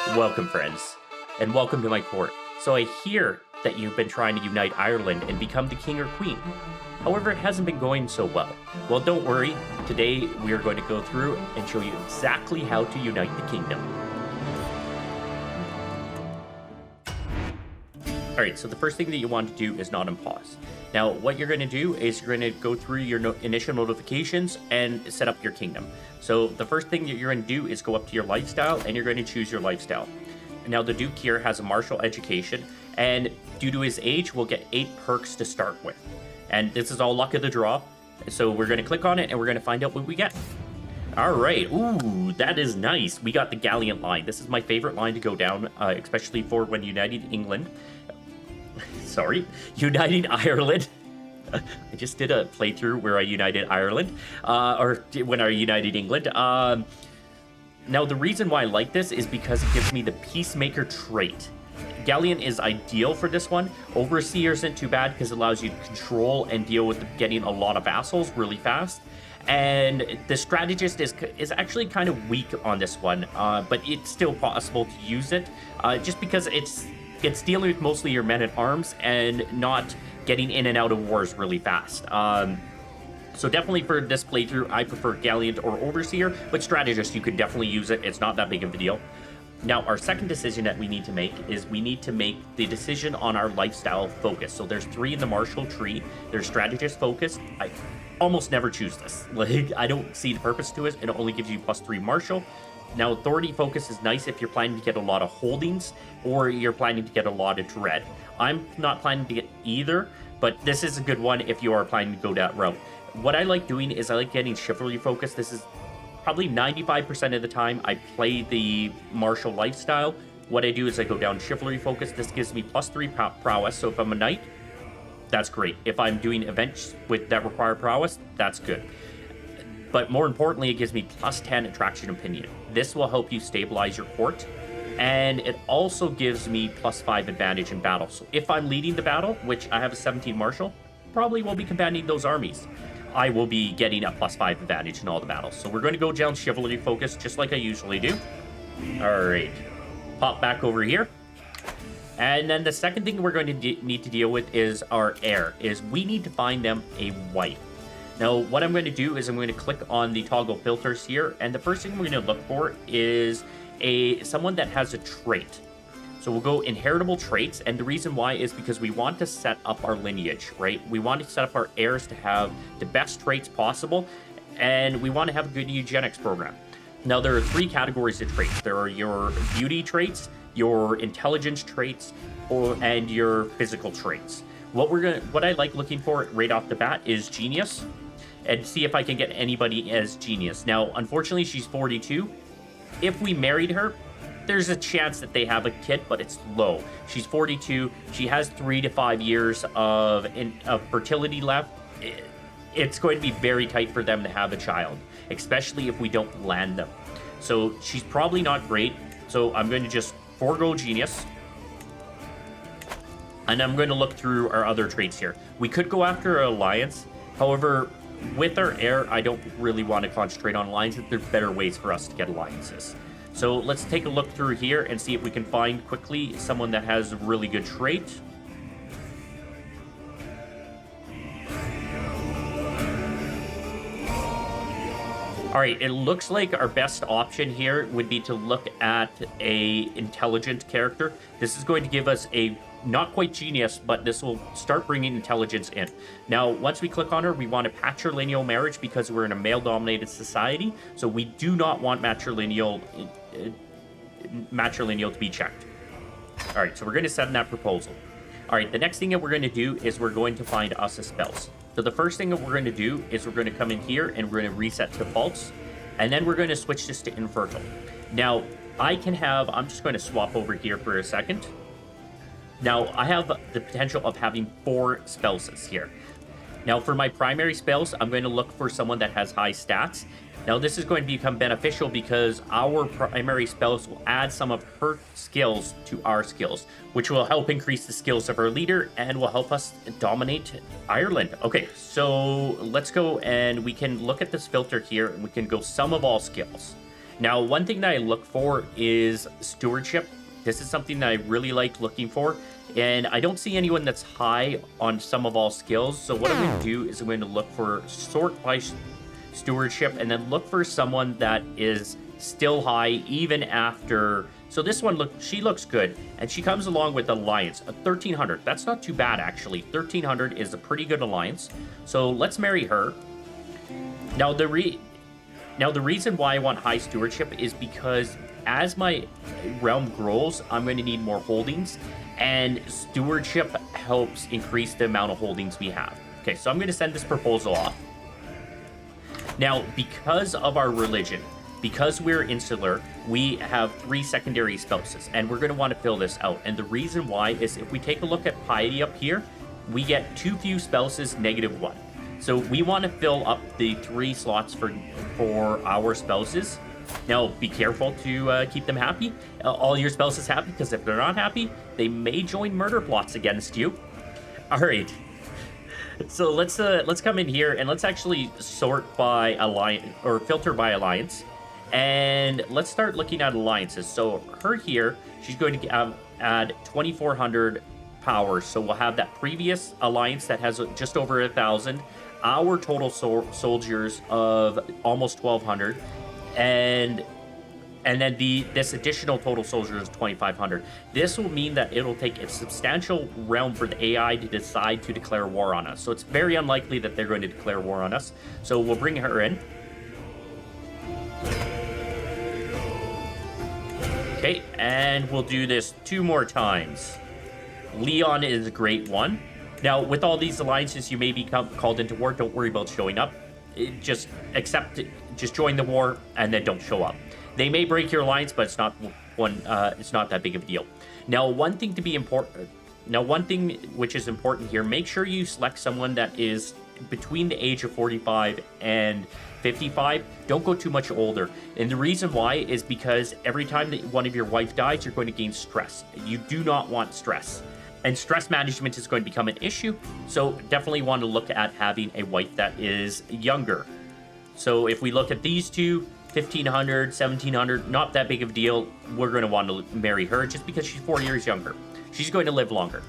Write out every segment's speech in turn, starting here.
Welcome, friends, and welcome to my court. So I hear that you've been trying to unite Ireland and become the king or queen. However, it hasn't been going so well. Well, don't worry. Today, we are going to go through and show you exactly how to unite the kingdom. Alright, so the first thing that you want to do is not unpause. Now, what you're going to do is you're going to go through your initial notifications and set up your kingdom. So the first thing that you're going to do is go up to your lifestyle, and you're going to choose your lifestyle. Now, the Duke here has a martial education, and due to his age, we'll get 8 perks to start with. And this is all luck of the draw, so we're going to click on it, and we're going to find out what we get. Alright, ooh, that is nice. We got the gallant line. This is my favorite line to go down, especially for when uniting England. Sorry, uniting Ireland. I just did a playthrough where I united Ireland, or when I united England. Now, the reason why I like this is because it gives me the peacemaker trait. Gallant is ideal for this one. Overseer isn't too bad because it allows you to control and deal with getting a lot of vassals really fast. And the strategist is actually kind of weak on this one, but it's still possible to use it, just because it's dealing with mostly your men-at-arms and not getting in and out of wars really fast. So definitely for this playthrough, I prefer Gallant or Overseer, but Strategist, you could definitely use it. It's not that big of a deal. Now, our second decision that we need to make is we need to make the decision on our lifestyle focus. So there's 3 in the martial tree. There's Strategist focus. I almost never choose this. Like, I don't see the purpose to it. It only gives you +3 martial. Now, authority focus is nice if you're planning to get a lot of holdings or you're planning to get a lot of dread. I'm not planning to get either, but this is a good one if you are planning to go that route. What I like doing is I like getting chivalry focus. This is probably 95% of the time I play the martial lifestyle. What I do is I go down chivalry focus. This gives me +3 prowess, so if I'm a knight, that's great. If I'm doing events that require prowess, that's good. But more importantly, it gives me +10 attraction opinion. This will help you stabilize your court, and it also gives me +5 advantage in battle. So if I'm leading the battle, which I have a 17 martial, probably will be commanding those armies, I will be getting a +5 advantage in all the battles. So we're going to go down chivalry focus just like I usually do. All right, pop back over here. And then the second thing we're going to need to deal with is our heir. We need to find them a wife. Now, what I'm going to do is I'm going to click on the toggle filters here, and the first thing we're going to look for is someone that has a trait. So we'll go inheritable traits, and the reason why is because we want to set up our lineage, right? We want to set up our heirs to have the best traits possible, and we want to have a good eugenics program. Now, there are 3 categories of traits. There are your beauty traits, your intelligence traits, and your physical traits. What I like looking for right off the bat is genius, and see if I can get anybody as genius. Now, unfortunately, she's 42. If we married her, there's a chance that they have a kid, but it's low. She's 42. She has 3 to 5 years of fertility left. It's going to be very tight for them to have a child, especially if we don't land them. So she's probably not great. So I'm going to just forego genius. And I'm going to look through our other traits here. We could go after an alliance. However, with our heir, I don't really want to concentrate on alliances. There's better ways for us to get alliances. So let's take a look through here and see if we can find quickly someone that has a really good trait. All right, it looks like our best option here would be to look at a intelligent character. This is going to give us a not quite genius, but this will start bringing intelligence in. Now, once we click on her, we want to patrilineal marriage because we're in a male-dominated society, so we do not want matrilineal to be checked. All right, so we're going to send that proposal. All right, the next thing that we're going to do is we're going to find us a spells. So the first thing that we're going to do is we're going to come in here and we're going to reset defaults, and then we're going to switch this to infertile. Now, I'm just going to swap over here for a second. Now, I have the potential of having 4 spells here. Now, for my primary spells, I'm going to look for someone that has high stats. Now, this is going to become beneficial because our primary spells will add some of her skills to our skills, which will help increase the skills of our leader and will help us dominate Ireland. Okay, so let's go and we can look at this filter here and we can go sum of all skills. Now, one thing that I look for is stewardship. This is something that I really like looking for, and I don't see anyone that's high on some of all skills. So what I'm going to do is I'm going to look for sort by stewardship, and then look for someone that is still high even after. So this one, she looks good, and she comes along with alliance, a 1300. That's not too bad, actually. 1300 is a pretty good alliance. So let's marry her. Now the reason why I want high stewardship is because as my realm grows, I'm going to need more holdings, and stewardship helps increase the amount of holdings we have. Okay, so I'm going to send this proposal off. Now, because of our religion, because we're insular, we have 3 secondary spouses, and we're going to want to fill this out. And the reason why is if we take a look at piety up here, we get too few spouses, -1. So we want to fill up the 3 slots for our spouses. Now, be careful to keep them happy, all your spouses happy, because if they're not happy, they may join murder plots against you. All right. So let's come in here and let's actually sort by alliance, or filter by alliance, and let's start looking at alliances. So her here, she's going to add 2,400 power. So we'll have that previous alliance that has just over 1,000. Our total soldiers of almost 1,200, and then this additional total soldiers is 2,500. This will mean that it'll take a substantial realm for the AI to decide to declare war on us. So it's very unlikely that they're going to declare war on us. So we'll bring her in. Okay, and we'll do this 2 more times. Leon is a great one. Now, with all these alliances, you may be called into war. Don't worry about showing up. Just accept it. Just join the war and then don't show up. They may break your alliance, but it's not that big of a deal. Now, one thing which is important here, make sure you select someone that is between the age of 45 and 55. Don't go too much older. And the reason why is because every time that one of your wife dies, you're going to gain stress. You do not want stress. And stress management is going to become an issue. So definitely want to look at having a wife that is younger. So if we look at these two, 1,500, 1,700, not that big of a deal. We're going to want to marry her just because she's 4 years younger. She's going to live longer.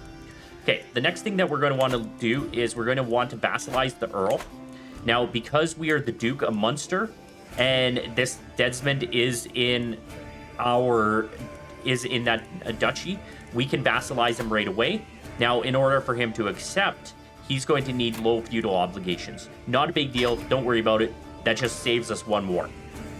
Okay, the next thing that we're going to want to do is we're going to want to vassalize the Earl. Now, because we are the Duke of Munster, and this Desmond is in that duchy, we can vassalize him right away. Now, in order for him to accept, he's going to need low feudal obligations. Not a big deal. Don't worry about it. That just saves us 1 war.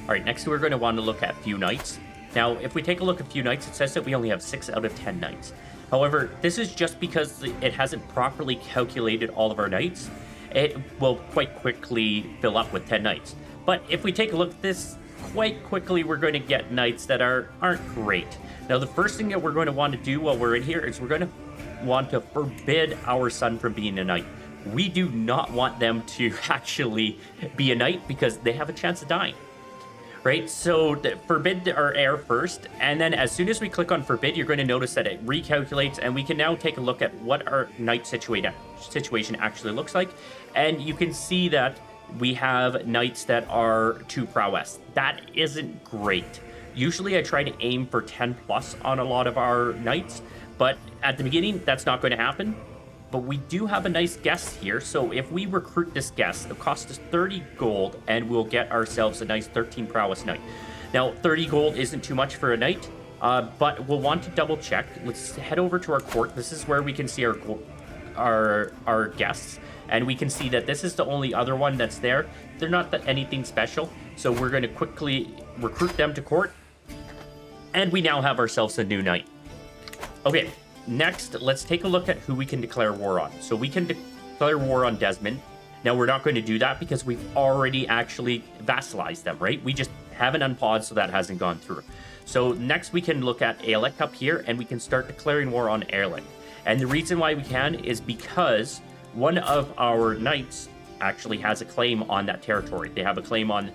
All right, next we're going to want to look at few knights. Now, if we take a look at few knights, it says that we only have 6 out of 10 knights. However, this is just because it hasn't properly calculated all of our knights. It will quite quickly fill up with 10 knights. But if we take a look at this, quite quickly we're going to get knights that aren't great. Now, the first thing that we're going to want to do while we're in here is we're going to want to forbid our son from being a knight. We do not want them to actually be a knight because they have a chance of dying. Right, so forbid our heir first, and then as soon as we click on forbid, you're going to notice that it recalculates, and we can now take a look at what our knight situation actually looks like. And you can see that we have knights that are 2 prowess. That isn't great. Usually I try to aim for 10 plus on a lot of our knights, but at the beginning, that's not going to happen. But we do have a nice guest here, so if we recruit this guest, it'll cost us 30 gold, and we'll get ourselves a nice 13 prowess knight. Now, 30 gold isn't too much for a knight, but we'll want to double check. Let's head over to our court. This is where we can see our guests, and we can see that this is the only other one that's there. They're not anything special, so we're going to quickly recruit them to court, and we now have ourselves a new knight. Okay. Next, let's take a look at who we can declare war on. So we can declare war on Desmond. Now, we're not going to do that because we've already actually vassalized them, right? We just haven't unpaused, so that hasn't gone through. So next, we can look at Aelec up here, and we can start declaring war on Aelec. And the reason why we can is because one of our knights actually has a claim on that territory. They have a claim on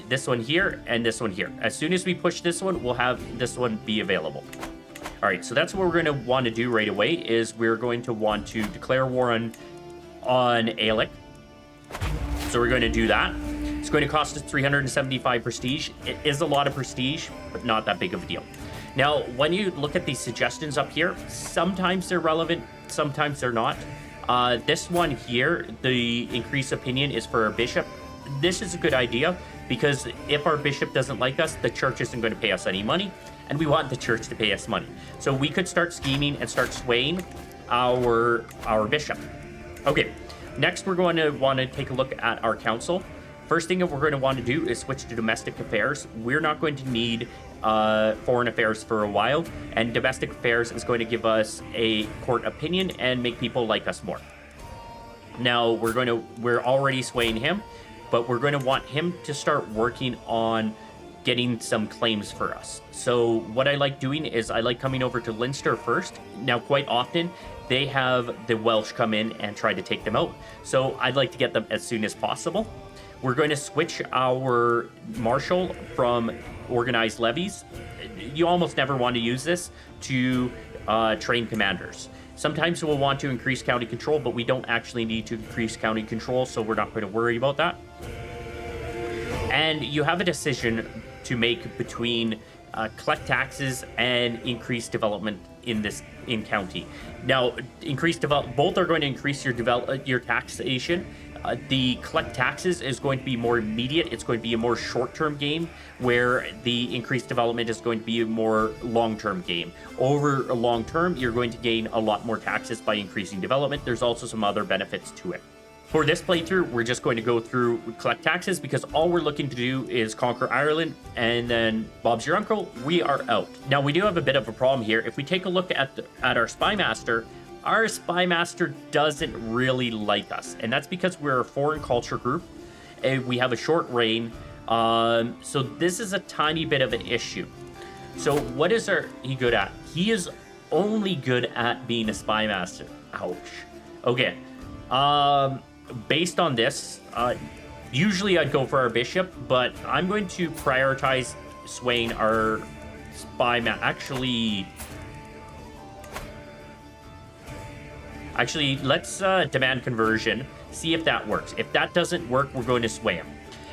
this one here and this one here. As soon as we push this one, we'll have this one be available. All right, so that's what we're going to want to do right away is we're going to want to declare war on Aelec. So we're going to do that. It's going to cost us 375 prestige. It is a lot of prestige, but not that big of a deal. Now, when you look at these suggestions up here, sometimes they're relevant, sometimes they're not. This one here, the increased opinion, is for our bishop. This is a good idea because if our bishop doesn't like us, the church isn't going to pay us any money, and we want the church to pay us money. So we could start scheming and start swaying our bishop. Okay, next we're going to want to take a look at our council. First thing that we're going to want to do is switch to domestic affairs. We're not going to need foreign affairs for a while, and domestic affairs is going to give us a court opinion and make people like us more. Now we're already swaying him, but we're going to want him to start working on getting some claims for us. So what I like doing is I like coming over to Leinster first. Now, quite often they have the Welsh come in and try to take them out. So I'd like to get them as soon as possible. We're going to switch our marshal from organized levies. You almost never want to use this to train commanders. Sometimes we'll want to increase county control, but we don't actually need to increase county control, so we're not going to worry about that. And you have a decision to make between collect taxes and increase development in county. Now, both are going to increase your taxation. The collect taxes is going to be more immediate. It's going to be a more short-term game, where the increased development is going to be a more long-term game. Over a long term, you're going to gain a lot more taxes by increasing development. There's also some other benefits to it. For this playthrough, we're just going to go through collect taxes because all we're looking to do is conquer Ireland, and then Bob's your uncle, we are out. Now, we do have a bit of a problem here. If we take a look at our spymaster, our spymaster doesn't really like us, and that's because we're a foreign culture group and we have a short reign. So this is a tiny bit of an issue. So what is he good at? He is only good at being a spymaster. Ouch. Okay. Based on this, usually I'd go for our bishop, but I'm going to prioritize swaying our spymaster. Actually, let's demand conversion, see if that works. If that doesn't work, we're going to sway him.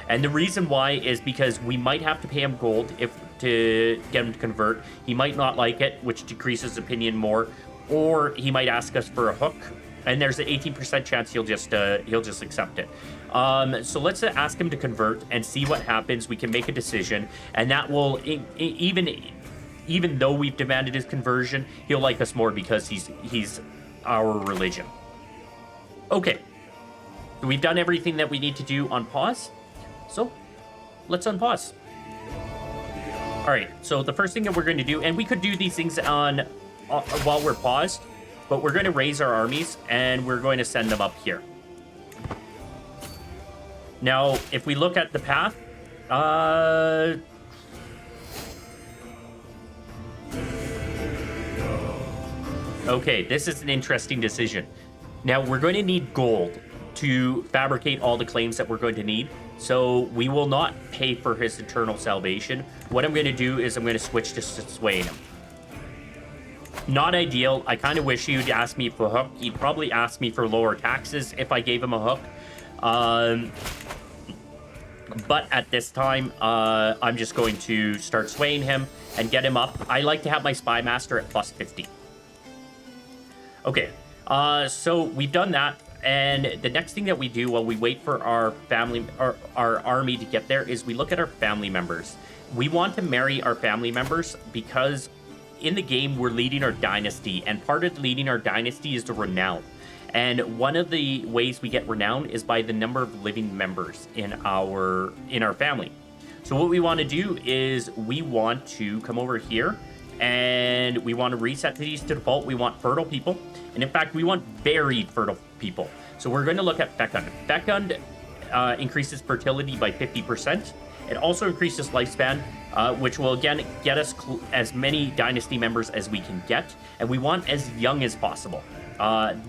And the reason why is because we might have to pay him gold to get him to convert. He might not like it, which decreases opinion more, or he might ask us for a hook, and there's an 18% chance he'll just accept it. So let's ask him to convert and see what happens. We can make a decision, and that will even though we've demanded his conversion, he'll like us more because he's our religion. Okay, we've done everything that we need to do on pause, so let's unpause. All right, so the first thing that we're going to do, and we could do these things on while we're paused, but we're going to raise our armies and we're going to send them up here. Now, if we look at the path, okay, this is an interesting decision. Now, we're going to need gold to fabricate all the claims that we're going to need, so we will not pay for his eternal salvation. What I'm going to do is I'm going to switch to swaying him. Not ideal. I kind of wish he'd ask me for a hook. He'd probably ask me for lower taxes if I gave him a hook. But at this time, I'm just going to start swaying him and get him up. I like to have my spymaster at plus 50. Okay, so we've done that, and the next thing that we do while we wait for our army to get there is we look at our family members. We want to marry our family members because in the game we're leading our dynasty, and part of leading our dynasty is the renown. And one of the ways we get renown is by the number of living members in our family. So what we want to do is we want to come over here and we want to reset these to default. We want fertile people, and in fact we want very fertile people. So we're going to look at fecund. Fecund increases fertility by 50%. It also increases lifespan, which will again get us as many dynasty members as we can get, and we want as young as possible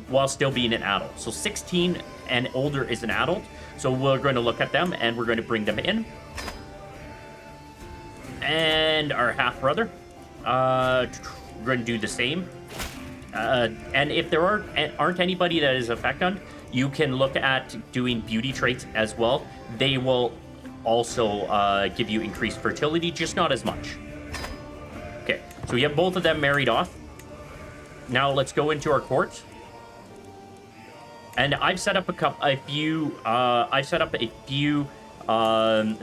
while still being an adult. So 16 and older is an adult, so we're going to look at them and we're going to bring them in. And our half brother, we're going to do the same. And if there aren't anybody that is a fecund, you can look at doing beauty traits as well. They will also give you increased fertility, just not as much. Okay, so we have both of them married off. Now let's go into our court. And I've set up a few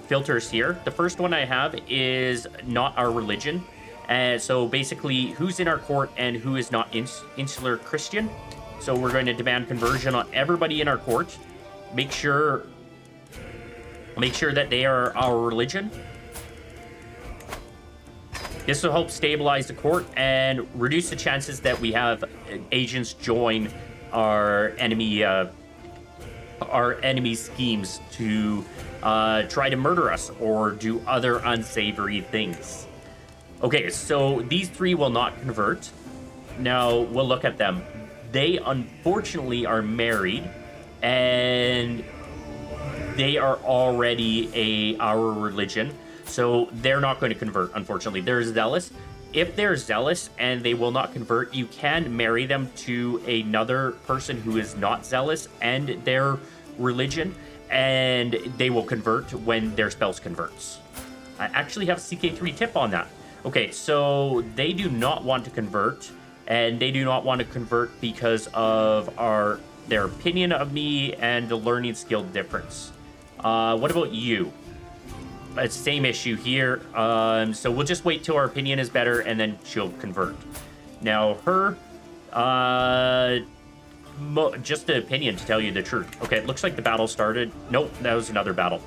filters here. The first one I have is not our religion. And so basically who's in our court and who is not insular Christian. So we're going to demand conversion on everybody in our court. Make sure that they are our religion. This will help stabilize the court and reduce the chances that we have agents join our enemy schemes to try to murder us or do other unsavory things. Okay, so these three will not convert. Now we'll look at them. They unfortunately are married, and they are already our religion, so they're not going to convert. Unfortunately, they're zealous. If they're zealous and they will not convert, you can marry them to another person who is not zealous and their religion, and they will convert when their spouse converts. I actually have a CK3 tip on that. Okay, so they do not want to convert, and they do not want to convert because of their opinion of me and the learning skill difference. What about you? It's the same issue here. So we'll just wait till our opinion is better, and then she'll convert. Now, her, just the opinion, to tell you the truth. Okay, it looks like the battle started. Nope, that was another battle.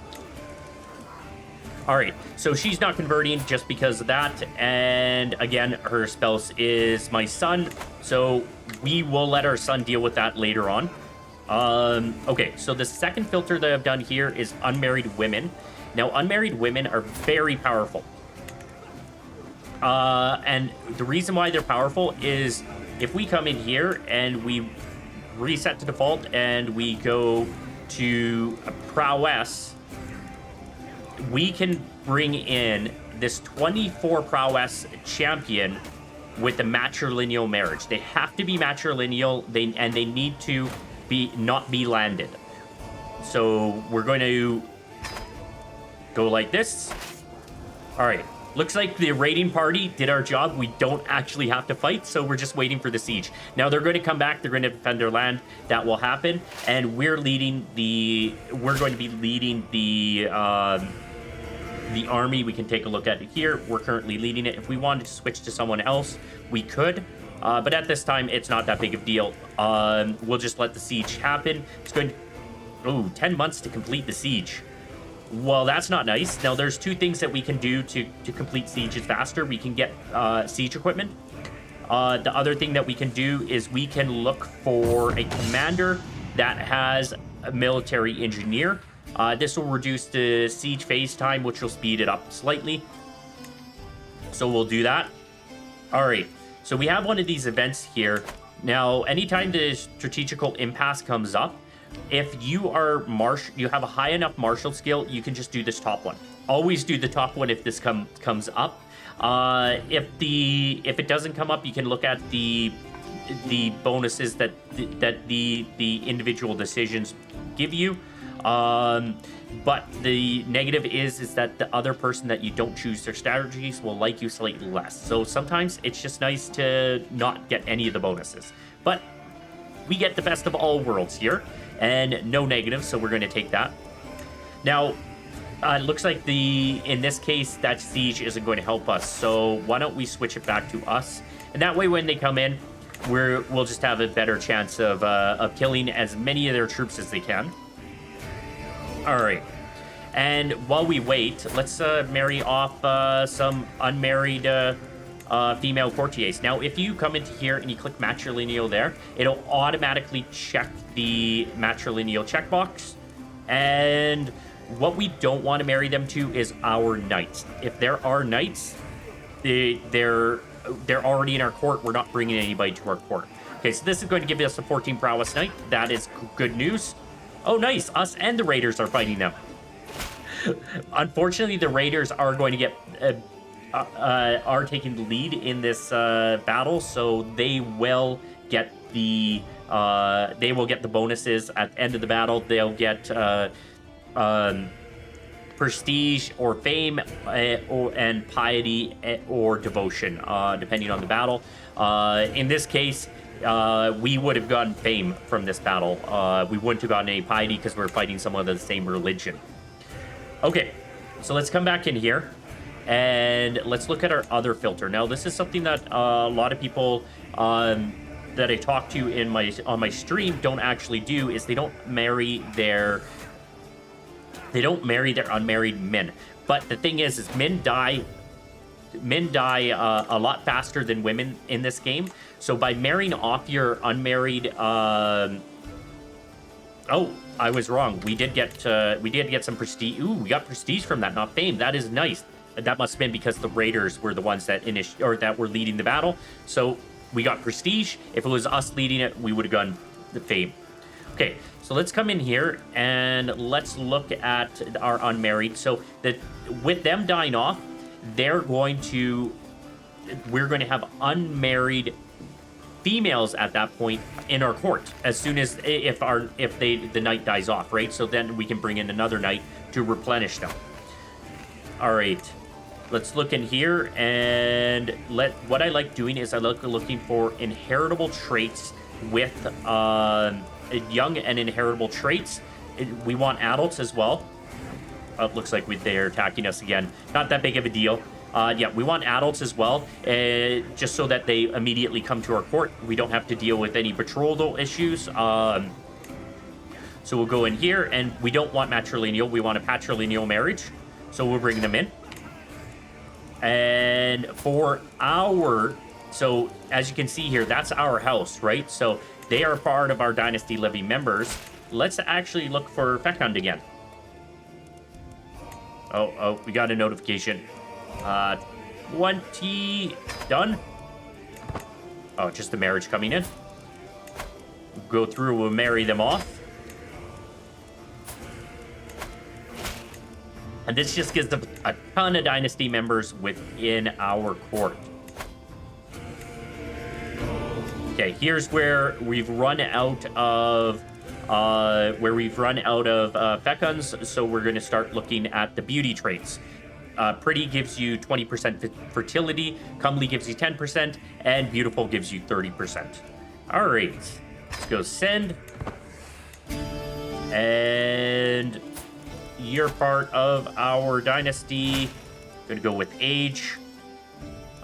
All right, so she's not converting just because of that. And again, her spouse is my son, so we will let our son deal with that later on. Okay, so the second filter that I've done here is unmarried women. Now, unmarried women are very powerful. And the reason why they're powerful is if we come in here and we reset to default and we go to prowess, we can bring in this 24 prowess champion with the matrilineal marriage. They have to be matrilineal, and they need to not be landed. So we're going to go like this. All right. Looks like the raiding party did our job. We don't actually have to fight, so we're just waiting for the siege. Now they're going to come back. They're going to defend their land. That will happen, and we're going to be leading the army. We can take a look at it here. We're currently leading it. If we wanted to switch to someone else, we could. But at this time, it's not that big of a deal. We'll just let the siege happen. It's going to... 10 months to complete the siege. Well, that's not nice. Now, there's two things that we can do to complete sieges faster. We can get siege equipment. The other thing that we can do is we can look for a commander that has a military engineer. This will reduce the siege phase time, which will speed it up slightly. So we'll do that. All right. So we have one of these events here. Now, anytime the strategical impasse comes up, if you are you have a high enough martial skill, you can just do this top one. Always do the top one if this comes up. If it doesn't come up, you can look at the bonuses that the individual decisions give you. But the negative is that the other person that you don't choose their strategies will like you slightly less. So sometimes it's just nice to not get any of the bonuses. But we get the best of all worlds here, and no negatives, so we're going to take that. Now, it looks like in this case, that siege isn't going to help us. So why don't we switch it back to us? And that way, when they come in, we'll just have a better chance of killing as many of their troops as they can. All right. And while we wait, let's marry off some unmarried female courtiers. Now, if you come into here and you click matrilineal there, it'll automatically check the matrilineal checkbox. And what we don't want to marry them to is our knights. If there are knights, they're already in our court. We're not bringing anybody to our court. Okay, so this is going to give us a 14 prowess knight. That is good news. Oh, nice. Us and the raiders are fighting them. Unfortunately, the raiders are going to get are taking the lead in this battle, so they will get the bonuses at the end of the battle. They'll get prestige or fame, and piety or devotion, depending on the battle. In this case, we would have gotten fame from this battle. We wouldn't have gotten any piety because we're fighting someone of the same religion. Okay, so let's come back in here and let's look at our other filter. Now, this is something that a lot of people that I talk to on my stream don't actually do, is they don't marry their unmarried men. But the thing is men die a lot faster than women in this game. So by marrying off your unmarried, oh, I was wrong. We did get some prestige. Ooh, we got prestige from that, not fame. That is nice. That must have been because the raiders were the ones that that were leading the battle. So we got prestige. If it was us leading it, we would have gotten the fame. Okay, so let's come in here and let's look at our unmarried. So with them dying off, we're going to have unmarried females at that point in our court as soon as if the knight dies off, right? So then we can bring in another knight to replenish them. All right, let's look in here and what I like doing is I like looking for inheritable traits with young and inheritable traits. We want adults as well. It looks like they're attacking us again. Not that big of a deal. Yeah, we want adults as well, just so that they immediately come to our court. We don't have to deal with any betrothal issues. So we'll go in here, and we don't want matrilineal. We want a patrilineal marriage. So we'll bring them in. And so as you can see here, that's our house, right? So they are part of our Dynasty Levy members. Let's actually look for Fecund again. Oh, we got a notification. 20 done. Oh, just the marriage coming in. Go through, we'll marry them off. And this just gives them a ton of dynasty members within our court. Okay, here's where we've run out of fecunds, so we're going to start looking at the beauty traits. Pretty gives you 20% fertility, comely gives you 10%, and beautiful gives you 30%. All right, let's go send. And you're part of our dynasty. Gonna go with age.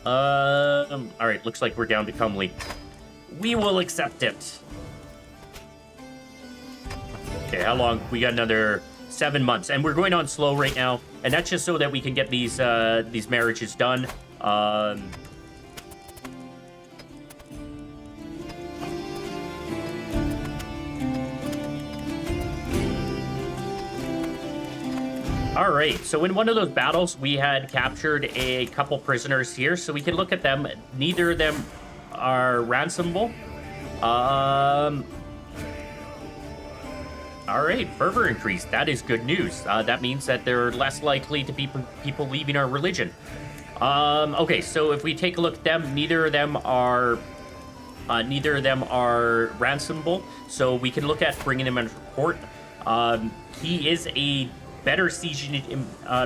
All right, looks like we're down to comely. We will accept it. Okay, how long? We got another 7 months, and we're going on slow right now, and that's just so that we can get these marriages done. All right, so in one of those battles, we had captured a couple prisoners here, so we can look at them. Neither of them are ransomable. All right, fervor increase. That is good news. That means that there are less likely to be people leaving our religion. Okay, so if we take a look at them, neither of them are ransomable. So we can look at bringing him into court. He is a better siege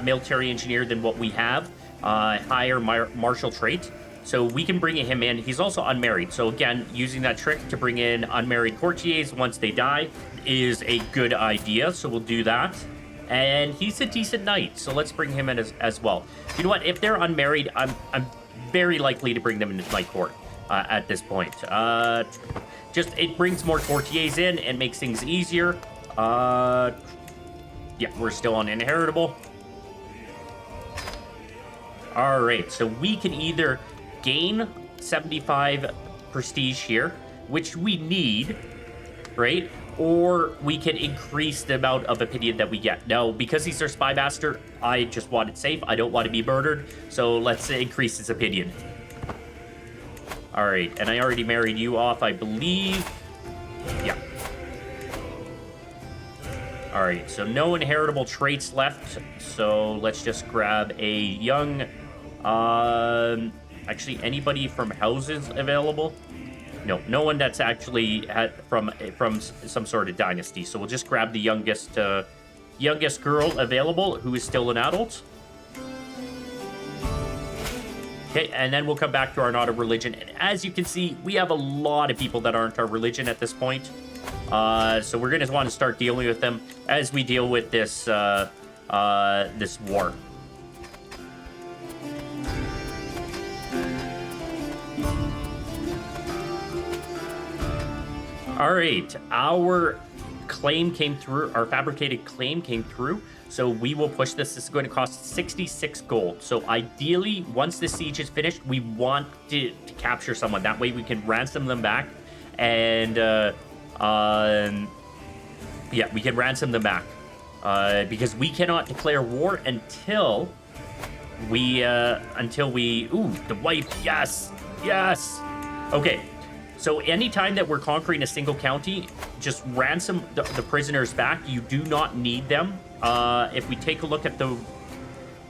military engineer than what we have. Higher martial trait. So we can bring him in. He's also unmarried. So again, using that trick to bring in unmarried courtiers once they die is a good idea. So we'll do that. And he's a decent knight. So let's bring him in as well. You know what? If they're unmarried, I'm very likely to bring them into my court at this point. Just it brings more courtiers in and makes things easier. Yeah, we're still on inheritable. All right, so we can either gain 75 prestige here, which we need, right? Or we can increase the amount of opinion that we get. Now, because he's our spy master, I just want it safe. I don't want to be murdered, so let's increase his opinion. All right, and I already married you off, I believe. Yeah. All right, so no inheritable traits left, so let's just grab a young... actually, anybody from houses available? No one that's actually from some sort of dynasty. So we'll just grab the youngest youngest girl available who is still an adult. Okay, and then we'll come back to our not a religion. And as you can see, we have a lot of people that aren't our religion at this point. So we're going to want to start dealing with them as we deal with this this war. All right, our claim came through, our fabricated claim came through. So we will push this. This is going to cost 66 gold. So ideally, once the siege is finished, we want to capture someone. That way we can ransom them back. And, yeah, we can ransom them back. Because we cannot declare war until we, ooh, the wife, yes, yes. Okay, so anytime that we're conquering a single county, just ransom the prisoners back. You do not need them. If we take a look at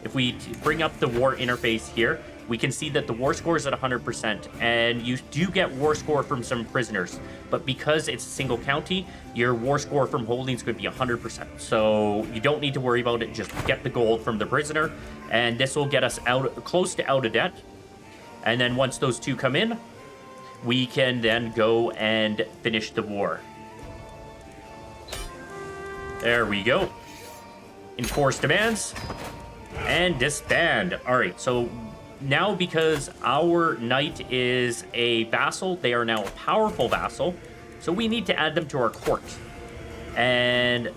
if we bring up the war interface here, we can see that the war score is at 100%, and you do get war score from some prisoners. But because it's a single county, your war score from holdings could be 100%. So you don't need to worry about it. Just get the gold from the prisoner, and this will get us close to out of debt. And then once those two come in, we can then go and finish the war. There we go. Enforce demands and disband. All right, so now because our knight is a vassal, they are now a powerful vassal, so we need to add them to our court. And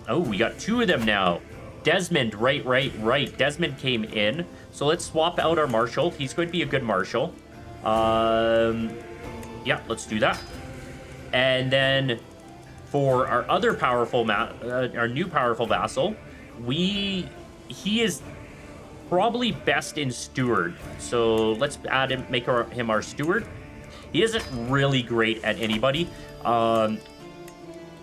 oh, we got two of them now. Desmond, right. Desmond came in, so let's swap out our marshal. He's going to be a good marshal. Yeah, let's do that. And then for our other powerful, our new powerful vassal, he is probably best in steward. So let's add him, make him our steward. He isn't really great at anybody.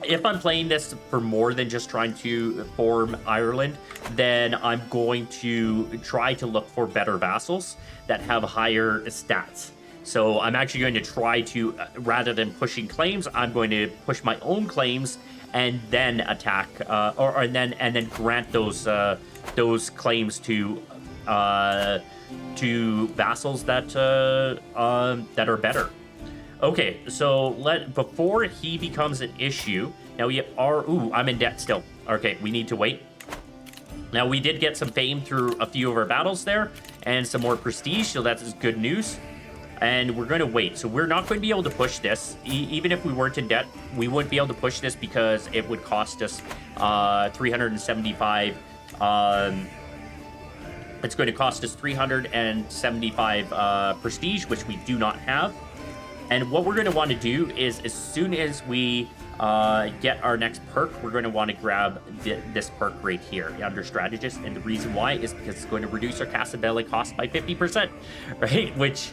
If I'm playing this for more than just trying to form Ireland, then I'm going to try to look for better vassals that have higher stats. So I'm actually going to try to, rather than pushing claims, I'm going to push my own claims and then attack, and then grant those claims to vassals that are better. Okay, so before he becomes an issue, now we are, ooh, I'm in debt still. Okay, we need to wait. Now we did get some fame through a few of our battles there and some more prestige, so that's good news. And we're going to wait. So we're not going to be able to push this. Even if we weren't in debt, we wouldn't be able to push this because it would cost us 375. It's going to cost us 375 prestige, which we do not have. And what we're going to want to do is, as soon as we get our next perk, we're going to want to grab this perk right here under strategist. And the reason why is because it's going to reduce our Casa Belli cost by 50%, right? Which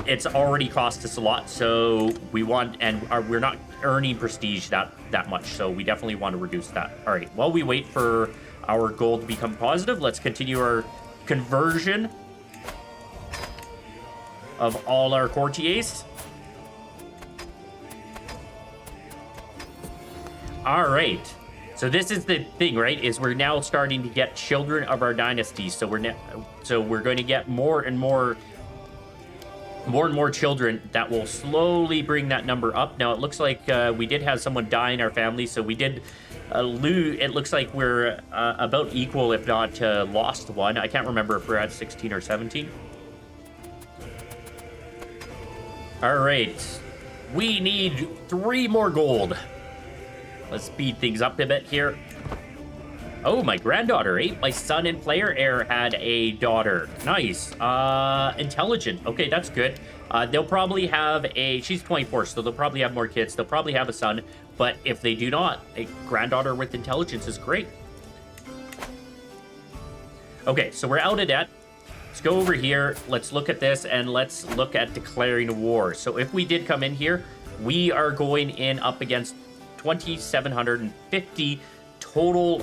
it's already cost us a lot. So we want, and we're not earning prestige that much. So we definitely want to reduce that. All right, while we wait for our gold to become positive, let's continue our conversion of all our courtiers. All right, so this is the thing, right? Is we're now starting to get children of our dynasties. So we're going to get more and more children that will slowly bring that number up. Now it looks like we did have someone die in our family, so we did lose. It looks like we're about equal, if not lost one. I can't remember if we're at 16 or 17. All right, we need 3 more gold. Let's speed things up a bit here. Oh, my granddaughter, eh? My son and player heir had a daughter. Nice. Intelligent. Okay, that's good. They'll probably have she's 24, so they'll probably have more kids. They'll probably have a son. But if they do not, a granddaughter with intelligence is great. Okay, so we're out of debt. Let's go over here. Let's look at this, and let's look at declaring war. So if we did come in here, we are going in up against 2,750 total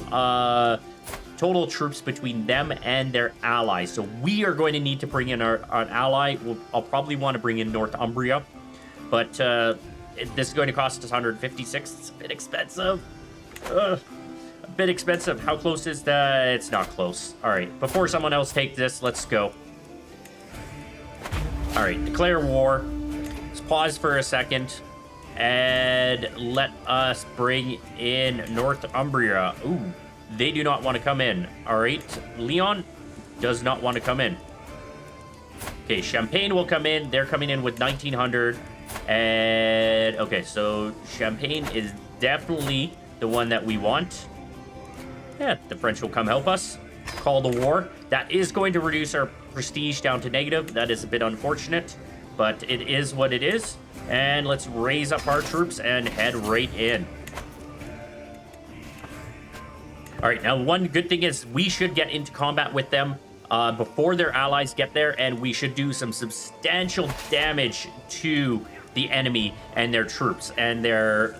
troops between them and their allies. So we are going to need to bring in an ally. I'll probably want to bring in Northumbria, but this is going to cost us 156. It's a bit expensive. A bit expensive. How close is that? It's not close. All right, before someone else takes this, let's go. All right, declare war. Let's pause for a second and let us bring in Northumbria. Ooh, they do not want to come in. All right, Leon does not want to come in. Okay, Champagne will come in. They're coming in with 1900. And okay, so Champagne is definitely the one that we want. Yeah, the French will come help us. Call the war. That is going to reduce our prestige down to negative. That is a bit unfortunate, but it is what it is. And let's raise up our troops and head right in. All right, now one good thing is we should get into combat with them before their allies get there, and we should do some substantial damage to the enemy and their troops and their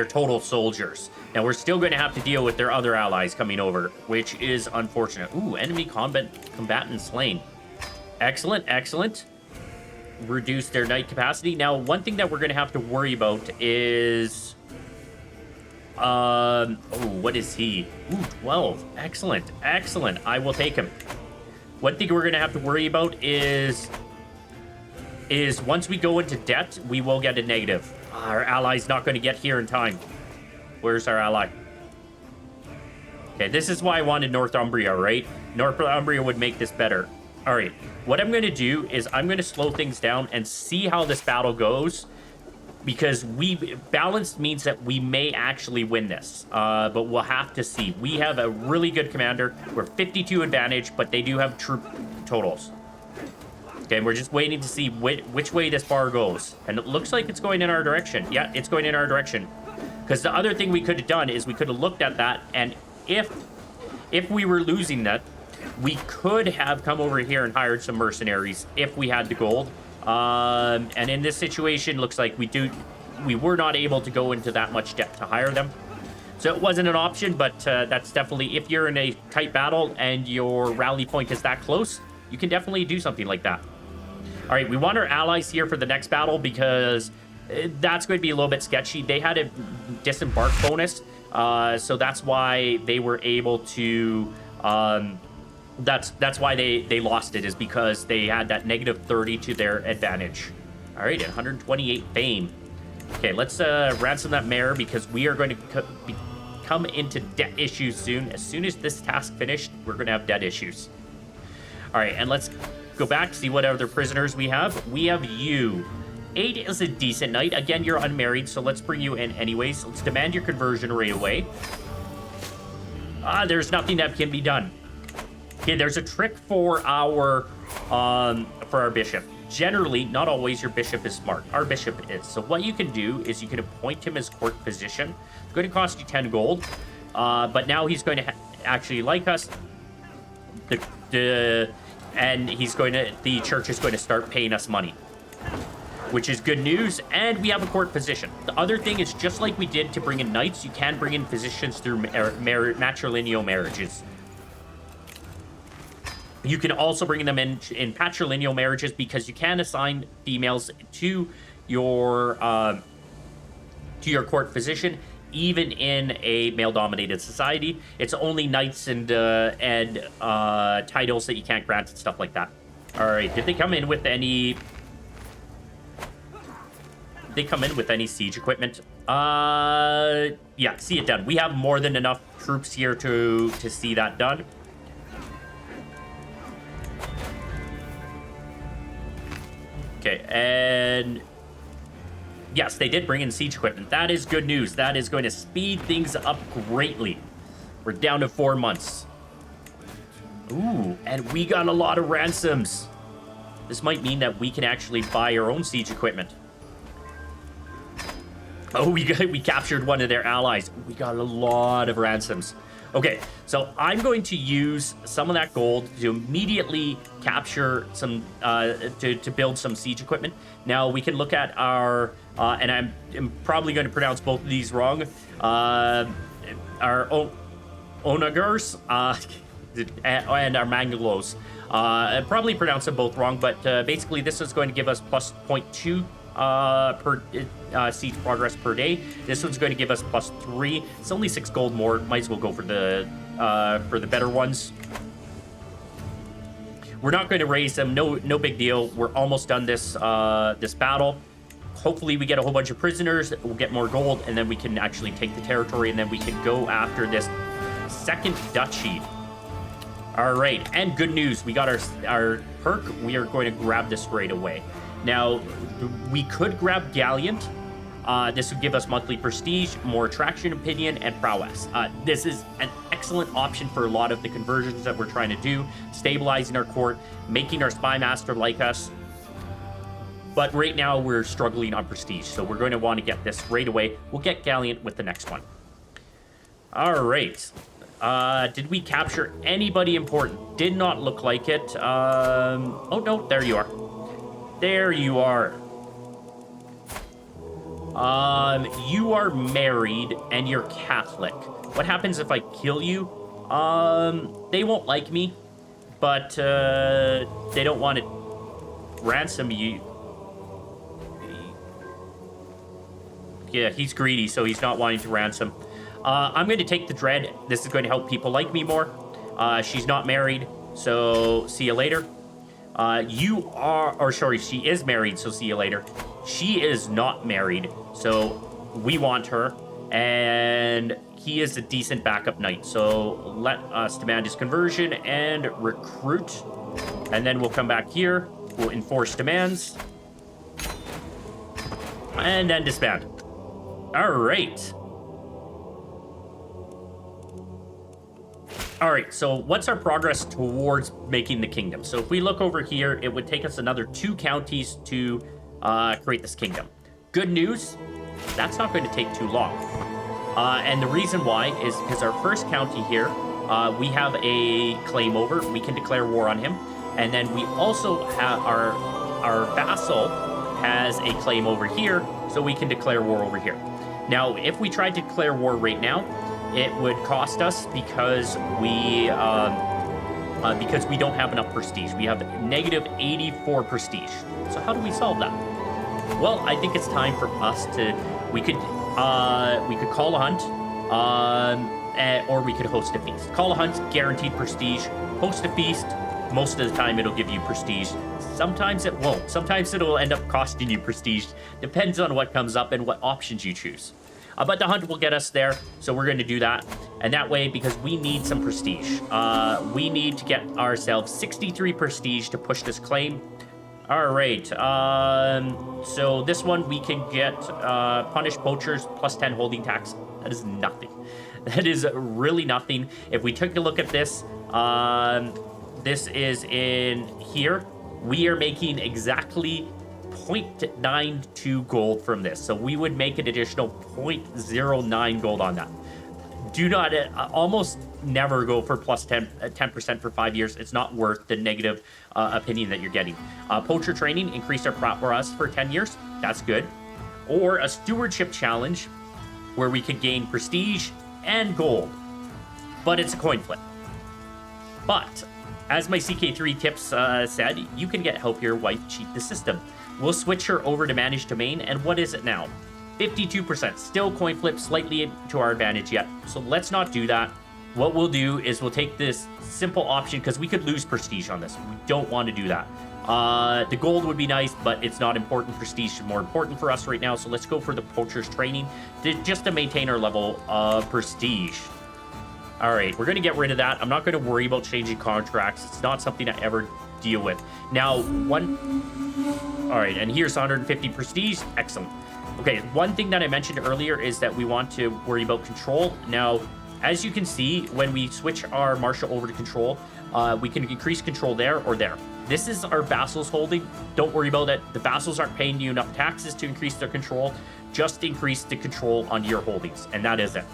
total soldiers. Now, we're still going to have to deal with their other allies coming over, which is unfortunate. Ooh, enemy combatant slain. Excellent, excellent. Reduce their knight capacity. Now, one thing that we're going to have to worry about is... oh, what is he? Ooh, 12. Excellent, excellent. I will take him. One thing we're going to have to worry about is once we go into debt, we will get a negative. Our ally's not going to get here in time. Where's our ally? Okay, this is why I wanted Northumbria, right? Northumbria would make this better. All right, what I'm going to do is I'm going to slow things down and see how this battle goes, because balanced means that we may actually win this, but we'll have to see. We have a really good commander. We're 52 advantage, but they do have troop totals. Okay, we're just waiting to see which way this bar goes. And it looks like it's going in our direction. Yeah, it's going in our direction. Because the other thing we could have done is we could have looked at that, and if we were losing that, we could have come over here and hired some mercenaries if we had the gold. And in this situation, looks like we were not able to go into that much debt to hire them. So it wasn't an option, but that's definitely, if you're in a tight battle and your rally point is that close, you can definitely do something like that. All right, we want our allies here for the next battle because that's going to be a little bit sketchy. They had a disembark bonus, so that's why they were able to... That's why they lost it, is because they had that negative 30 to their advantage. All right, 128 fame. Okay, let's ransom that mayor, because we are going to come into debt issues soon. As soon as this task finished, we're going to have debt issues. All right, and let's go back, see what other prisoners we have. We have you. 8 is a decent knight. Again, you're unmarried, so let's bring you in anyways. Let's demand your conversion right away. There's nothing that can be done. Okay, there's a trick for our bishop. Generally, not always your bishop is smart. Our bishop is. So what you can do is you can appoint him as court physician. It's going to cost you 10 gold. But now he's going to actually like us. And the church is going to start paying us money, which is good news. And we have a court physician. The other thing is, just like we did to bring in knights, you can bring in physicians through matrilineal marriages. You can also bring them in patrilineal marriages, because you can assign females to your court physician, even in a male-dominated society. It's only knights and titles that you can't grant and stuff like that. All right, did they come in with any? They come in with any siege equipment? Yeah, see it done. We have more than enough troops here to see that done. Okay, and yes, they did bring in siege equipment. That is good news. That is going to speed things up greatly. We're down to 4 months. Ooh, and we got a lot of ransoms. This might mean that we can actually buy our own siege equipment. Oh, we captured one of their allies. We got a lot of ransoms. Okay, so I'm going to use some of that gold to immediately capture some, to build some siege equipment. Now, we can look at our, and I'm probably going to pronounce both of these wrong, our Onagars, and our Manglos. I probably pronounce them both wrong, but basically this is going to give us plus 0.2 per siege progress per day. This one's going to give us +3. It's only 6 gold more. Might as well go for the better ones. We're not going to raise them. No big deal. We're almost done this this battle. Hopefully we get a whole bunch of prisoners. We'll get more gold, and then we can actually take the territory, and then we can go after this second duchy. All right, and good news. We got our perk. We are going to grab this right away. Now, we could grab gallant. This would give us monthly prestige, more attraction, opinion, and prowess. This is an excellent option for a lot of the conversions that we're trying to do, stabilizing our court, making our spy master like us. But right now we're struggling on prestige, so we're going to want to get this right away. We'll get gallant with the next one. All right. Did we capture anybody important? Did not look like it. Oh no, there you are. There you are. You are married and you're Catholic. What happens if I kill you? They won't like me, but they don't want to ransom you. Yeah, he's greedy, so he's not wanting to ransom. I'm going to take the dread. This is going to help people like me more. She's not married, so see you later. She is married, so see you later. She is not married, so we want her, and he is a decent backup knight, so let us demand his conversion and recruit, and then we'll come back here, we'll enforce demands, and then disband. All right. All right, so what's our progress towards making the kingdom? So if we look over here, it would take us another 2 counties to create this kingdom. Good news, that's not going to take too long. And the reason why is because our first county here, we have a claim over. We can declare war on him. And then we also have our vassal has a claim over here, so we can declare war over here. Now, if we tried to declare war right now, it would cost us because we don't have enough prestige. We have negative 84 prestige. So how do we solve that? Well, I think it's time for us to. We could call a hunt, or we could host a feast. Call a hunt, guaranteed prestige. Host a feast. Most of the time, it'll give you prestige. Sometimes it won't. Sometimes it'll end up costing you prestige. Depends on what comes up and what options you choose. But the hunt will get us there, so we're going to do that. And that way, because we need some prestige. We need to get ourselves 63 prestige to push this claim. All right. So this one, we can get punish poachers plus 10 holding tax. That is nothing. That is really nothing. If we took a look at this, this is in here. We are making exactly 0.92 gold from this. So we would make an additional 0.09 gold on that. Do not, almost never go for plus 10% for 5 years. It's not worth the negative opinion that you're getting. Poacher training, increase our prowess for 10 years. That's good. Or a stewardship challenge where we could gain prestige and gold. But it's a coin flip. But as my CK3 tips said, you can help your wife cheat the system. We'll switch her over to managed domain, and what is it now? 52%. Still coin flip, slightly to our advantage yet. So let's not do that. What we'll do is we'll take this simple option, because we could lose prestige on this. We don't want to do that. The gold would be nice, but it's not important. Prestige is more important for us right now, so let's go for the poacher's training just to maintain our level of prestige. All right, we're going to get rid of that. I'm not going to worry about changing contracts. It's not something I ever deal with. Now, all right, and here's 150 prestige. Excellent. Okay, one thing that I mentioned earlier is that we want to worry about control. Now, as you can see, when we switch our marshal over to control, we can increase control there or there. This is our vassals holding. Don't worry about it. The vassals aren't paying you enough taxes to increase their control. Just increase the control on your holdings, and that is it.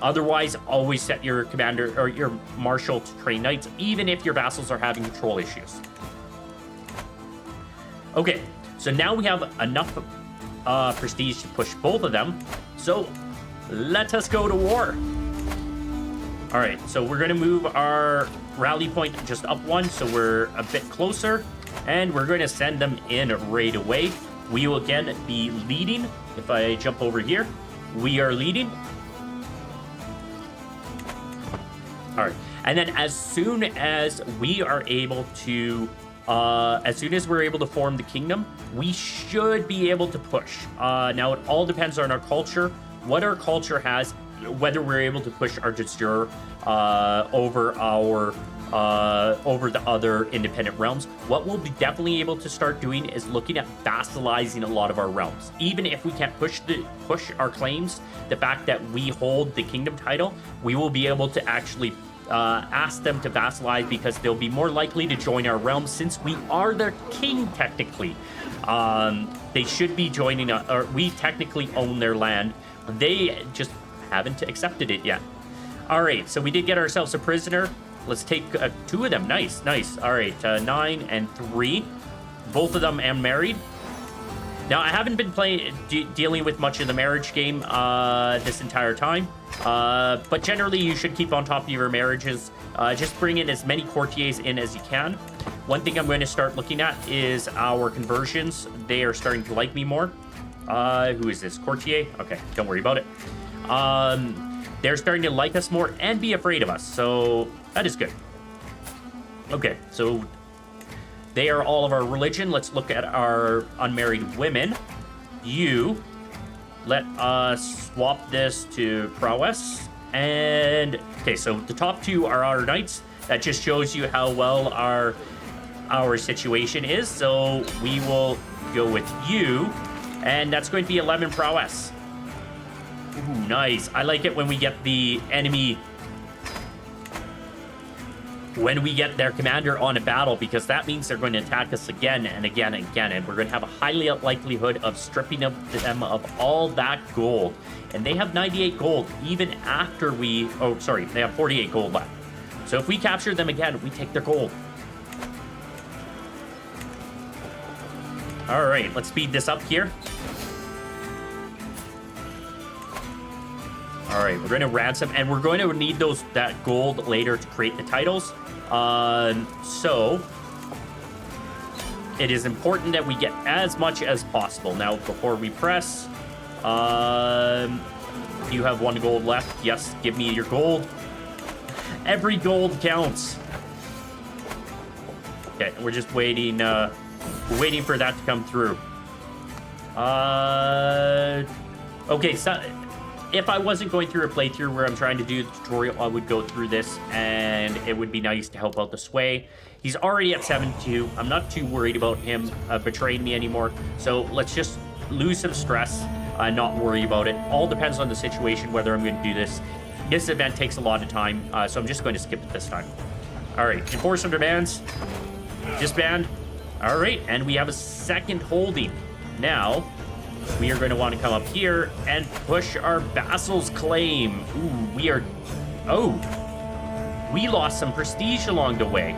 Otherwise, always set your commander or your marshal to train knights, even if your vassals are having control issues. Okay, so now we have enough prestige to push both of them. So let us go to war. All right, so we're going to move our rally point just up one, so we're a bit closer, and we're going to send them in right away. We will again be leading. If I jump over here, we are leading. All right. And then as soon as we are able to, as soon as we're able to form the kingdom, we should be able to push. Now, it all depends on our culture, what our culture has, whether we're able to push our de jure over the other independent realms. What we'll be definitely able to start doing is looking at vassalizing a lot of our realms. Even if we can't push our claims, the fact that we hold the kingdom title, we will be able to actually ask them to vassalize, because they'll be more likely to join our realm since we are their king technically. They should be joining us, or we technically own their land. They just haven't accepted it yet. All right, so we did get ourselves a prisoner. Let's take 2 of them. Nice. All right, 9 and 3. Both of them am married. Now, I haven't been dealing with much of the marriage game this entire time, but generally you should keep on top of your marriages. Just bring in as many courtiers in as you can. One thing I'm going to start looking at is our conversions. They are starting to like me more. Who is this? Courtier? Okay, don't worry about it. They're starting to like us more and be afraid of us, so that is good. Okay, so they are all of our religion. Let's look at our unmarried women. You, let us swap this to prowess. And, okay, so the top 2 are our knights. That just shows you how well our situation is. So we will go with you, and that's going to be 11 prowess. Ooh, nice. I like it when we get the enemy, when we get their commander on a battle, because that means they're going to attack us again and again and again, and we're going to have a highly likelihood of stripping them of all that gold. And they have 98 gold even after we, oh, sorry, they have 48 gold left. So if we capture them again, we take their gold. All right, let's speed this up here. All right, we're going to ransom, and we're going to need that gold later to create the titles. So it is important that we get as much as possible. Now, before we press, you have 1 gold left. Yes, give me your gold. Every gold counts. Okay, we're just waiting. Waiting for that to come through. Okay, so if I wasn't going through a playthrough where I'm trying to do the tutorial, I would go through this, and it would be nice to help out the sway. He's already at 7-2. I'm not too worried about him betraying me anymore. So let's just lose some stress and not worry about it. All depends on the situation, whether I'm going to do this. This event takes a lot of time, so I'm just going to skip it this time. All right, enforce some demands. Disband. All right, and we have a second holding. Now, we are going to want to come up here and push our vassal's claim. Ooh, we are... Oh, we lost some prestige along the way.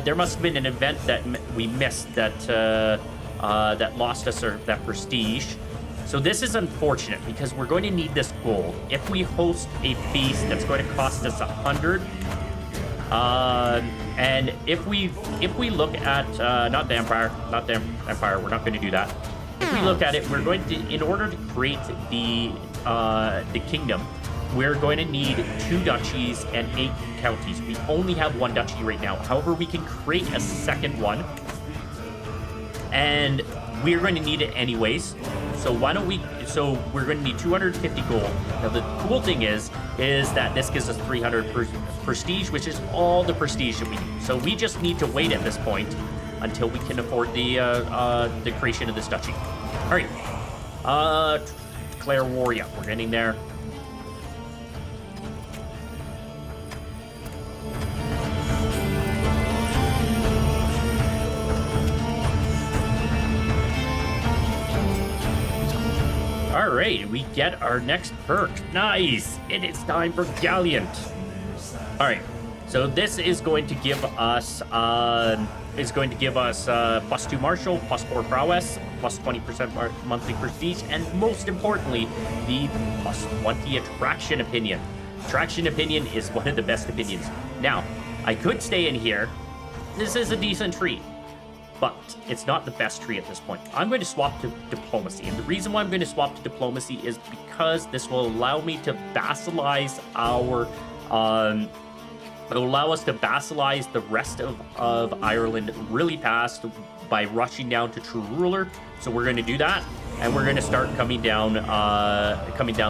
There must have been an event that we missed that that lost us that prestige. So this is unfortunate because we're going to need this gold. If we host a feast, that's going to cost us 100. And if we look at not the empire, we're not going to do that. If we look at it, we're going to, in order to create the kingdom, we're going to need 2 duchies and 8 counties. We only have 1 duchy right now. However, we can create a second one, and we're going to need it anyways. So why don't we? So we're going to need 250 gold. Now the cool thing is that this gives us 300 prestige, which is all the prestige that we need. So we just need to wait at this point until we can afford the creation of this duchy. All right, declare war. Yeah, we're getting there. All right, we get our next perk. Nice. It is time for gallant. All right, so this is going to give us +2 martial, +4 prowess, +20% monthly prestige, and most importantly, the +20 attraction opinion. Attraction opinion is one of the best opinions. Now, I could stay in here. This is a decent treat, but it's not the best tree at this point. I'm going to swap to diplomacy, and the reason why I'm going to swap to diplomacy is because this will allow me to vassalize our it'll allow us to vassalize the rest of Ireland really fast by rushing down to true ruler. So we're going to do that, and we're going to start coming down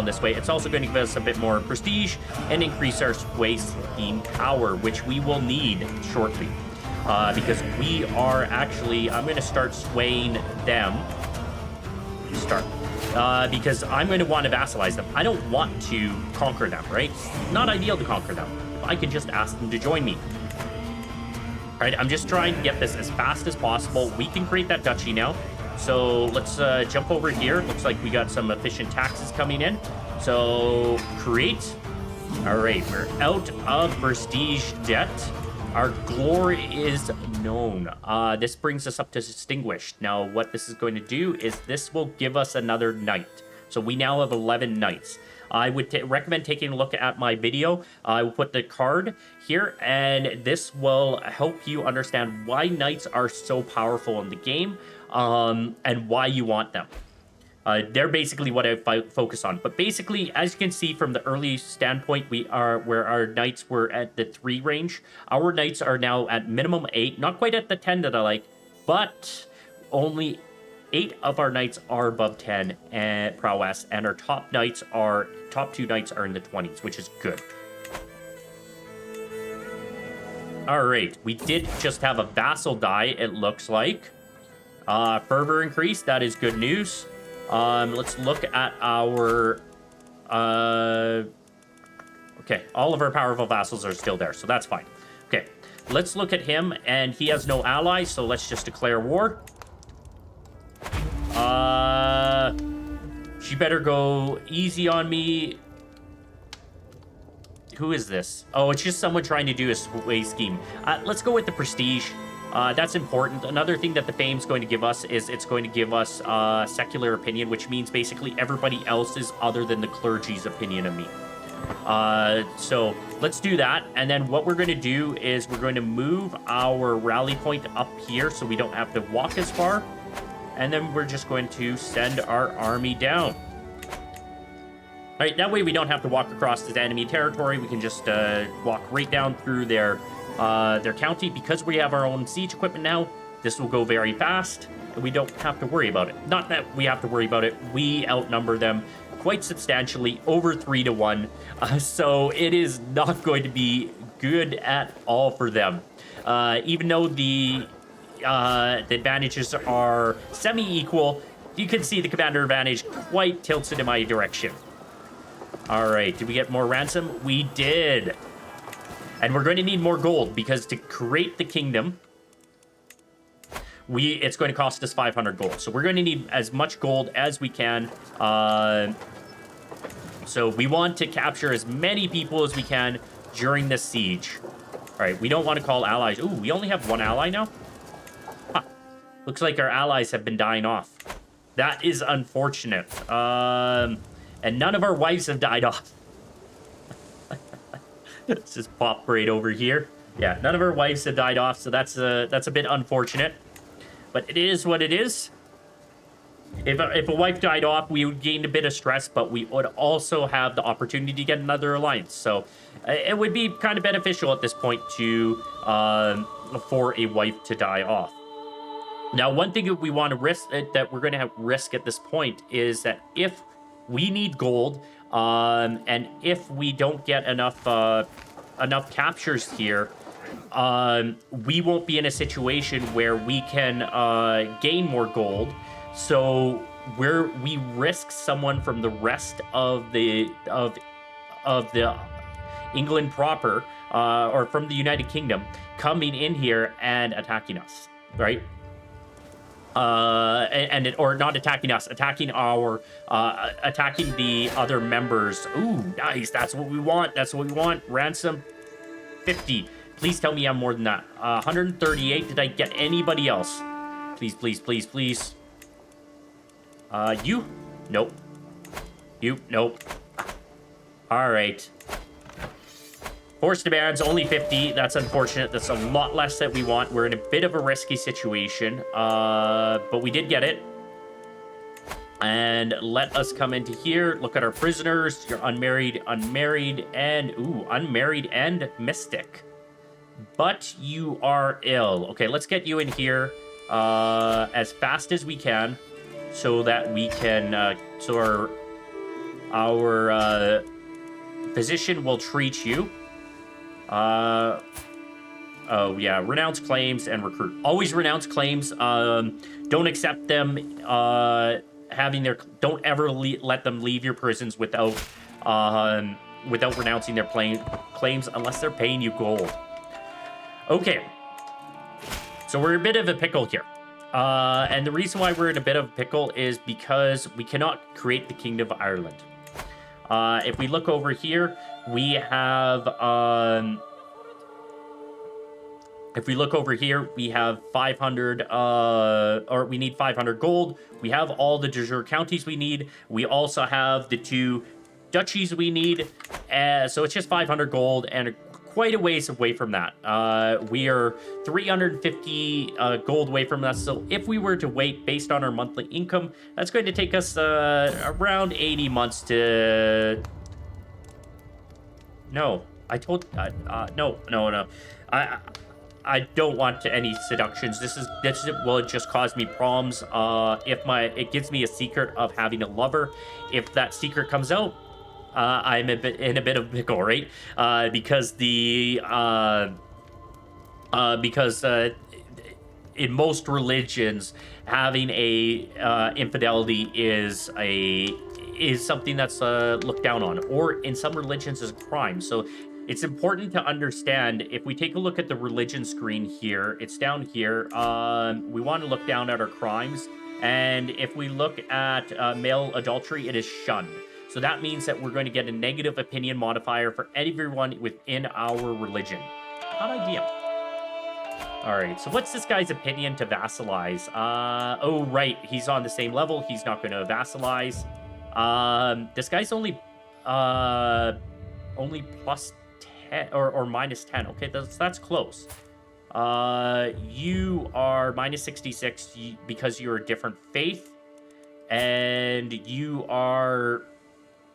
this way. It's also going to give us a bit more prestige and increase our sway scheme power, which we will need shortly. Because we are actually, I'm going to start swaying them. Because I'm going to want to vassalize them. I don't want to conquer them, right? It's not ideal to conquer them. I can just ask them to join me. All right, I'm just trying to get this as fast as possible. We can create that duchy now. So let's jump over here. Looks like we got some efficient taxes coming in. So create. All right, we're out of prestige debt. Our glory is known. This brings us up to distinguished. Now, what this is going to do is this will give us another knight. So we now have 11 knights. I would recommend taking a look at my video. I will put the card here, and this will help you understand why knights are so powerful in the game, and why you want them. They're basically what I focus on. But basically, as you can see from the early standpoint, we are where our knights were at the 3 range. Our knights are now at minimum 8, not quite at the 10 that I like, but only 8 of our knights are above 10 at prowess, and our top 2 knights are in the 20s, which is good. All right, we did just have a vassal die, it looks like. Fervor increase, that is good news. Let's look at our, okay, all of our powerful vassals are still there, so that's fine. Okay, let's look at him, and he has no allies, so let's just declare war. She better go easy on me. Who is this? Oh, it's just someone trying to do a sway scheme. Let's go with the prestige. That's important. Another thing that the fame's going to give us is it's going to give us secular opinion, which means basically everybody else's other than the clergy's opinion of me. So let's do that. And then what we're going to do is we're going to move our rally point up here so we don't have to walk as far. And then we're just going to send our army down. All right, that way we don't have to walk across this enemy territory. We can just walk right down through their county. Because we have our own siege equipment now, this will go very fast, and we don't have to worry about it. Not that we have to worry about it. We outnumber them quite substantially, over 3 to 1. So it is not going to be good at all for them. Even though the advantages are semi-equal, you can see the commander advantage quite tilted in my direction. All right, did we get more ransom? We did. And we're going to need more gold, because to create the kingdom, it's going to cost us 500 gold. So we're going to need as much gold as we can. So we want to capture as many people as we can during this siege. All right, we don't want to call allies. Ooh, we only have 1 ally now? Huh. Looks like our allies have been dying off. That is unfortunate. And none of our wives have died off. Let's just pop right over here. Yeah, none of our wives have died off, so that's a bit unfortunate. But it is what it is. If a wife died off, we would gain a bit of stress, but we would also have the opportunity to get another alliance. So it would be kind of beneficial at this point to for a wife to die off. Now, one thing that we want to risk, that we're going to have risk at this point, is that if we need gold, and if we don't get enough captures here, we won't be in a situation where we can gain more gold. So we risk someone from the rest of the England proper, or from the United Kingdom, coming in here and attacking us, right? Or not attacking us, attacking the other members. Ooh, nice. That's what we want. That's what we want. Ransom 50. Please tell me I'm more than that. 138. Did I get anybody else? Please, please, please, please. You? Nope. You? Nope. All right. Force demands only 50. That's unfortunate. That's a lot less that we want. We're in a bit of a risky situation, but we did get it. And let us come into here. Look at our prisoners. You're unmarried, unmarried and mystic. But you are ill. Okay, let's get you in here as fast as we can, so that we can. So our physician will treat you. Oh yeah, renounce claims and recruit. Always renounce claims. Don't accept them. Don't ever let them leave your prisons without renouncing their claims unless they're paying you gold. Okay, so we're in a bit of a pickle here. And the reason why we're in a bit of a pickle is because we cannot create the Kingdom of Ireland. If we look over here, we have... if we look over here, we have 500, or we need 500 gold. We have all the de jure counties we need. We also have the 2 duchies we need. So it's just 500 gold and quite a ways away from that. We are 350 gold away from that. So if we were to wait based on our monthly income, that's going to take us around 80 months to... No, I told... no. I don't want any seductions. This will just cause me problems. It gives me a secret of having a lover. If that secret comes out, I'm in a bit of a pickle, right? Because in most religions, having a infidelity is something that's looked down on, or in some religions is a crime. So it's important to understand. If we take a look at the religion screen here, it's down here. We want to look down at our crimes, and if we look at male adultery, it is shunned. So that means that we're going to get a negative opinion modifier for everyone within our religion. Not ideal. All right, so what's this guy's opinion to vassalize? Oh, right, he's on the same level. He's not going to vassalize. This guy's only plus 10 or minus 10. Okay, that's close. You are minus 66 because you're a different faith, and you are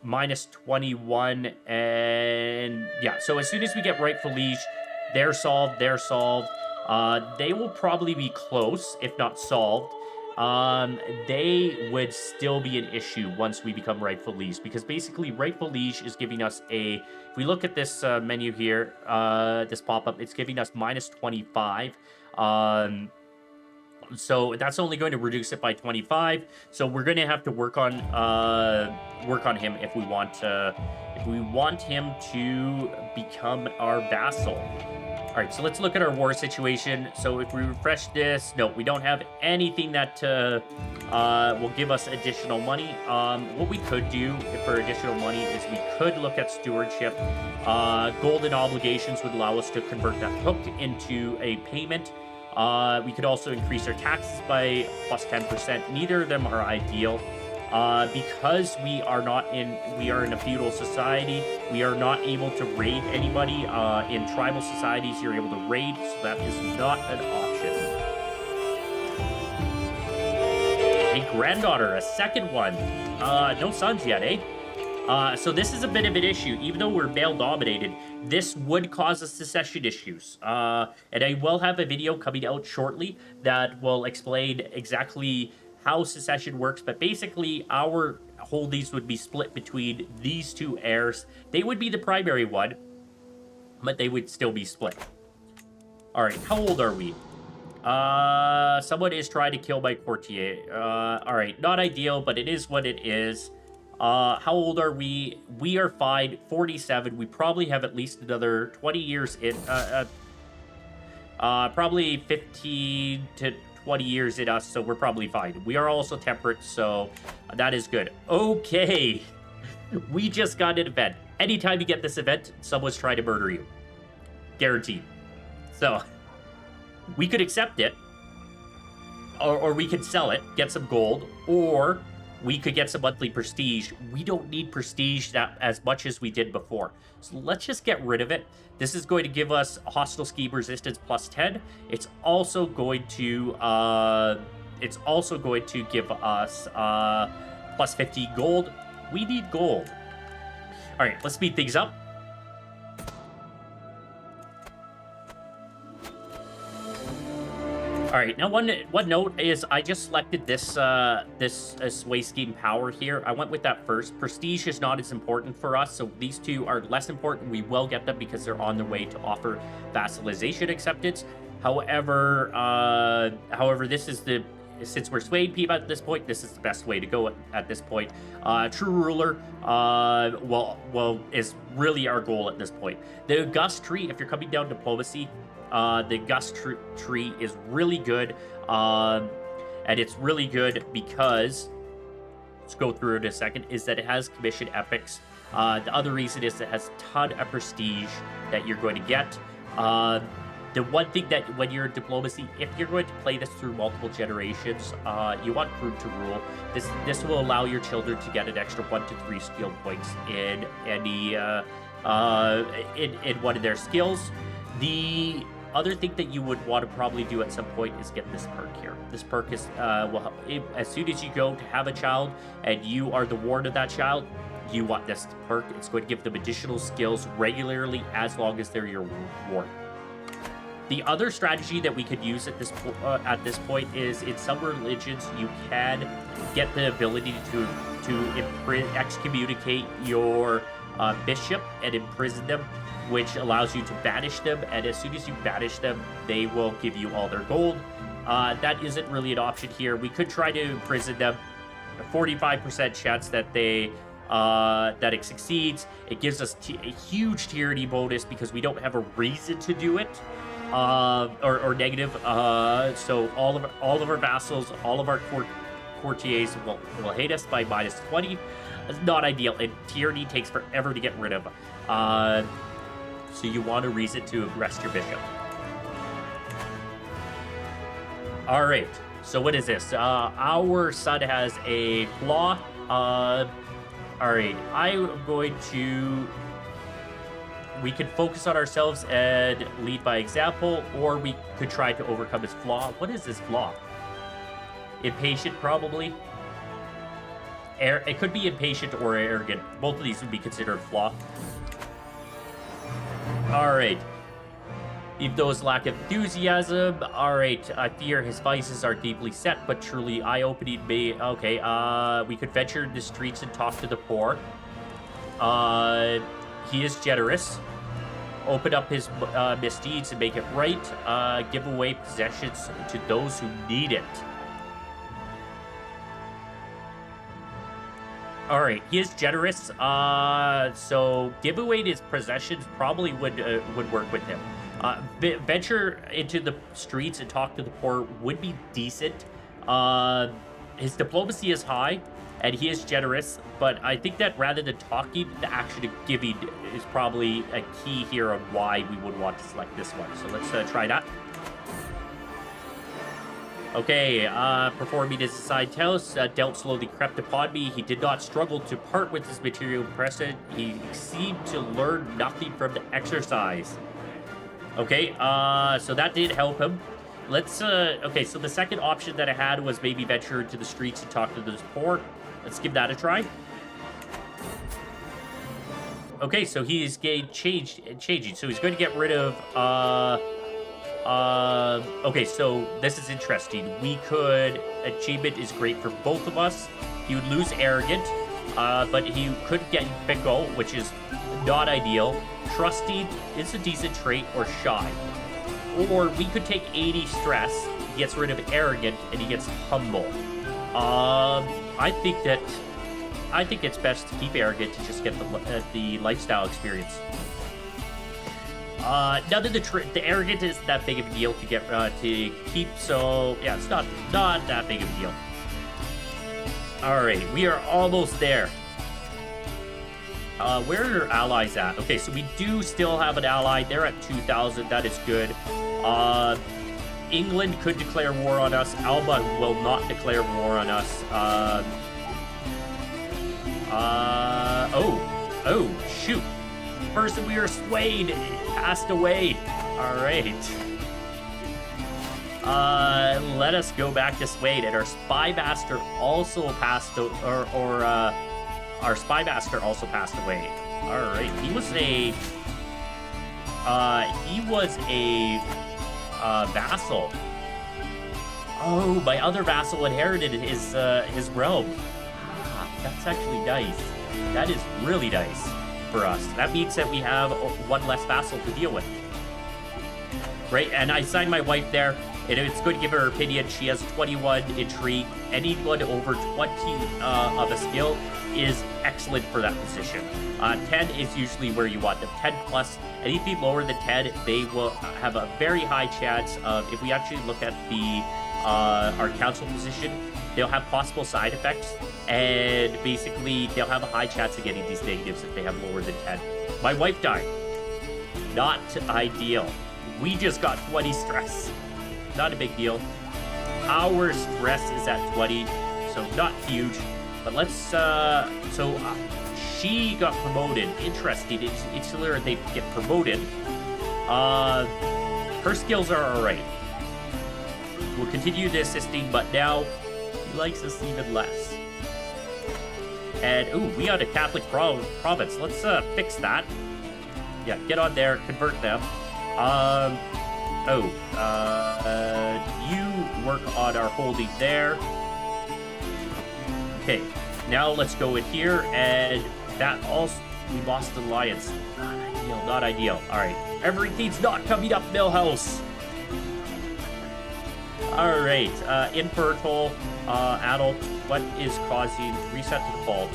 minus 21. And yeah, so as soon as we get rightful liege, they're solved. They will probably be close, if not solved. They would still be an issue once we become rightful liege, because basically rightful liege is giving us if we look at this menu here, this pop-up, it's giving us minus 25. So that's only going to reduce it by 25. So we're going to have to work on him if we want him to become our vassal. All right, so let's look at our war situation. So if we refresh this, no, we don't have anything that will give us additional money. What we could do for additional money is we could look at stewardship. Golden obligations would allow us to convert that hook into a payment. We could also increase our taxes by plus 10%. Neither of them are ideal. Because we are in a feudal society, we are not able to raid anybody. In tribal societies, you're able to raid, so that is not an option. A granddaughter, a second one. No sons yet, eh? So this is a bit of an issue. Even though we're male-dominated, this would cause us secession issues. And I will have a video coming out shortly that will explain exactly how secession works, but basically our holdings would be split between these 2 heirs. They would be the primary one, but they would still be split. All right, how old are we? Someone is trying to kill my courtier. All right, not ideal, but it is what it is. How old are we? We are fine, 47. We probably have at least another 20 years in, probably 15 to 20 years in us, so we're probably fine. We are also temperate, so that is good. Okay, we just got an event. Anytime you get this event, someone's trying to murder you. Guaranteed. So, we could accept it, or we could sell it, get some gold, or we could get some monthly prestige. We don't need prestige that as much as we did before. So let's just get rid of it. This is going to give us hostile scheme resistance plus 10. It's also going to give us plus 50 gold. We need gold. All right, let's speed things up. All right, now one note is I just selected this sway scheme power here. I went with that first. Prestige is not as important for us, so these two are less important. We will get them because they're on their way to offer vassalization acceptance. However, this is since we're swaying people at this point, this is the best way to go at this point. True ruler, is really our goal at this point. The August tree, if you're coming down diplomacy. The August tree is really good, and it's really good because, let's go through it in a second, is that it has commission epics. The other reason is it has a ton of prestige that you're going to get. The one thing that when you're in diplomacy, if you're going to play this through multiple generations, you want group to rule. This will allow your children to get an extra 1 to 3 skill points in any in one of their skills. The other thing that you would want to probably do at some point is get this perk here. This perk is, as soon as you go to have a child and you are the ward of that child, you want this perk. It's going to give them additional skills regularly as long as they're your ward. The other strategy that we could use at this point is in some religions you can get the ability to excommunicate your bishop and imprison them, which allows you to banish them, and as soon as you banish them, they will give you all their gold. That isn't really an option here. We could try to imprison them. A 45% chance that that it succeeds. It gives us a huge tyranny bonus because we don't have a reason to do it, or negative. So all of our vassals, all of our courtiers will hate us by -20. It's not ideal, and tyranny takes forever to get rid of. So you want a reason to arrest your bishop. All right. So what is this? Our son has a flaw. All right. I'm going to. We could focus on ourselves and lead by example, or we could try to overcome his flaw. What is his flaw? Impatient, probably. It could be impatient or arrogant. Both of these would be considered flaw. Alright. If those lack enthusiasm, alright. I fear his vices are deeply set, but truly eye-opening me. Okay, we could venture in the streets and talk to the poor. He is generous. Open up his misdeeds and make it right. Give away possessions to those who need it. All right, he is generous, so give away his possessions probably would work with him. Venture into the streets and talk to the poor would be decent. His diplomacy is high, and he is generous, but I think that rather than talking, the action of giving is probably a key here on why we would want to select this one. So let's try that. Okay, performing his assigned task, dealt slowly crept upon me. He did not struggle to part with his material present. He seemed to learn nothing from the exercise. Okay, so that did help him. Let's, okay, so the second option that I had was maybe venture into the streets and talk to those poor. Let's give that a try. Okay, so he is changing. So he's going to get rid of, okay, so this is interesting. We could, achievement is great for both of us. He would lose arrogant, but he could get fickle, which is not ideal. Trusting is a decent trait, or shy. Or we could take 80 stress, he gets rid of arrogant, and he gets humble. I think it's best to keep arrogant to just get the lifestyle experience. None of the arrogant is that big of a deal to get to keep, so yeah, it's not that big of a deal. All right, we are almost there. Where are your allies at? Okay, so we do still have an ally. They're at 2,000. That is good. England could declare war on us. Alba will not declare war on us. Oh, shoot. The person we were swayed passed away. All right. Let us go back to Swade, and our spy master also passed, our spy master also passed away. All right, he was a vassal. Oh, my other vassal inherited his realm. Ah, that's actually nice. That is really nice for us. That means that we have one less vassal to deal with. Right, and I signed my wife there. And it's going to give her her opinion. She has 21 intrigue. Anyone over 20 of a skill is excellent for that position. 10 is usually where you want them. 10 plus. Anything lower than 10, they will have a very high chance of, if we actually look at the our council position, they'll have possible side effects. And basically, they'll have a high chance of getting these negatives if they have lower than 10. My wife died. Not ideal. We just got 20 stress. Not a big deal. Our stress is at 20, so not huge. But let's, she got promoted. Interesting. It's rare they get promoted. Her skills are alright. We'll continue the assisting, but now he likes us even less. And, ooh, we got a Catholic province. Let's fix that. Yeah, get on there, convert them. You work on our holding there. Okay, now let's go in here, and that also, we lost the alliance. Not ideal. All right, everything's not coming up, Millhouse. All right, infertile, adult, what is causing reset to default?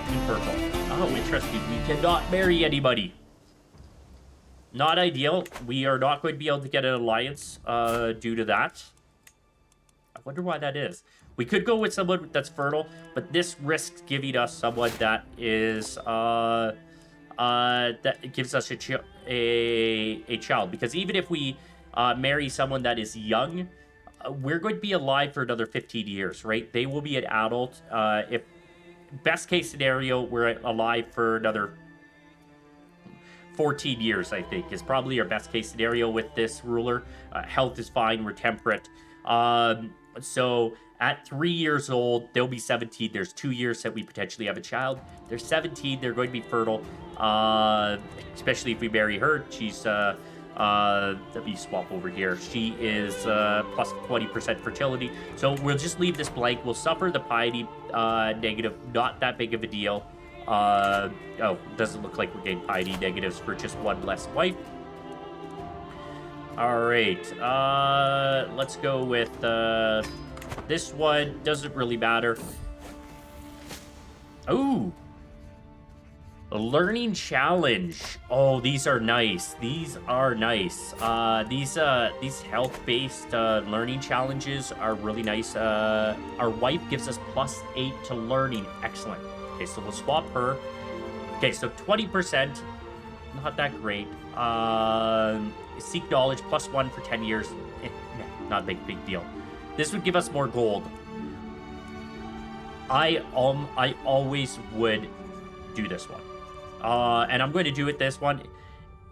Infertile. Oh, interesting, we cannot marry anybody. Not ideal. We are not going to be able to get an alliance due to that. I wonder why that is. We could go with someone that's fertile, but this risks giving us someone that is that gives us a child. Because even if we marry someone that is young, we're going to be alive for another 15 years, right? They will be an adult. If best case scenario, we're alive for another 14 years, I think, is probably our best case scenario with this ruler. Health is fine, we're temperate. So at 3 years old, they'll be 17. There's 2 years that we potentially have a child. They're 17, they're going to be fertile. Especially if we marry her. She's, let me swap over here. She is plus 20% fertility. So we'll just leave this blank. We'll suffer the piety negative, not that big of a deal. Doesn't look like we're getting piety negatives for just one less wife. All right, let's go with this one. Doesn't really matter. Oh, a learning challenge. Oh, these are nice. These are nice. These health-based learning challenges are really nice. Our wife gives us +8 to learning. Excellent. Okay, so we'll swap her. Okay, so 20%, not that great. Seek knowledge, +1 for 10 years. Not a big deal. This would give us more gold. I always would do this one. And I'm going to do it this one.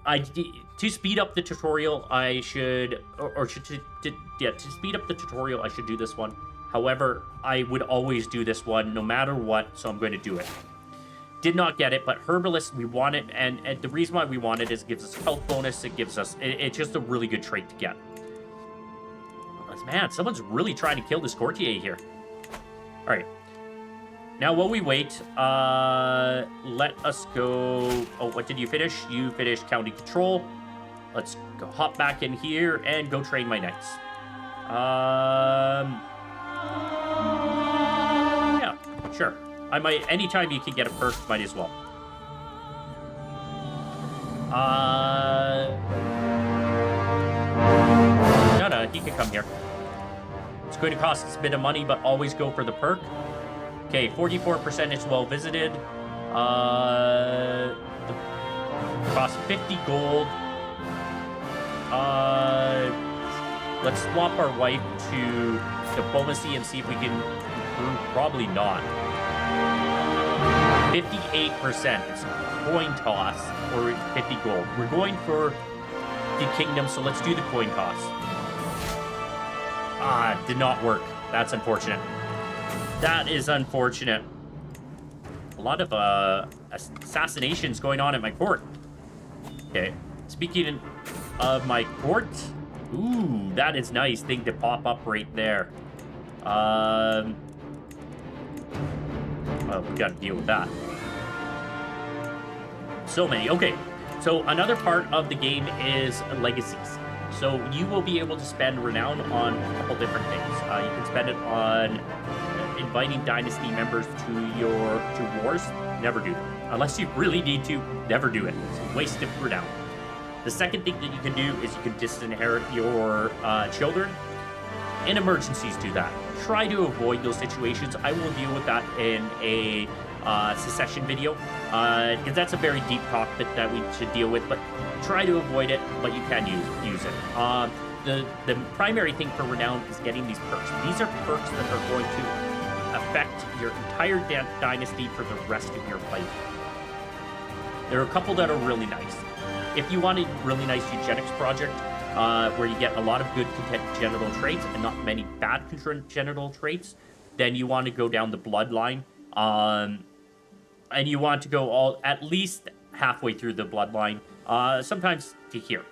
To speed up the tutorial, I should, to speed up the tutorial, I should do this one. However, I would always do this one no matter what, so I'm going to do it. Did not get it, but Herbalist, we want it, and the reason why we want it is it gives us health bonus, it gives us, it's just a really good trait to get. Man, someone's really trying to kill this courtier here. All right. Now, while we wait, let us go. Oh, what did you finish? You finished county control. Let's go hop back in here and go train my knights. Yeah, sure. I might, anytime you can get a perk, might as well. No, he can come here. It's going to cost us a bit of money, but always go for the perk. Okay, 44% is well visited. Cost 50 gold. Let's swap our wife to diplomacy and see if we can improve. Probably not. 58%. It's coin toss or 50 gold. We're going for the kingdom, so let's do the coin toss. Ah, did not work. That's unfortunate. That is unfortunate. A lot of assassinations going on at my court. Okay. Speaking of my court, ooh, that is nice thing to pop up right there. Oh, we got to deal with that. So many. Okay. So another part of the game is legacies. So you will be able to spend renown on a couple different things. You can spend it on inviting dynasty members to wars. Never do that. Unless you really need to, never do it. It's a waste of renown. The second thing that you can do is you can disinherit your children. In emergencies, do that. Try to avoid those situations. I will deal with that in a secession video, because that's a very deep topic that we should deal with, but try to avoid it, but you can use it. The primary thing for renown is getting these perks. These are perks that are going to affect your entire dynasty for the rest of your life. There are a couple that are really nice. If you want a really nice eugenics project, where you get a lot of good congenital traits and not many bad congenital traits, then you want to go down the bloodline. And you want to go at least halfway through the bloodline, sometimes to here.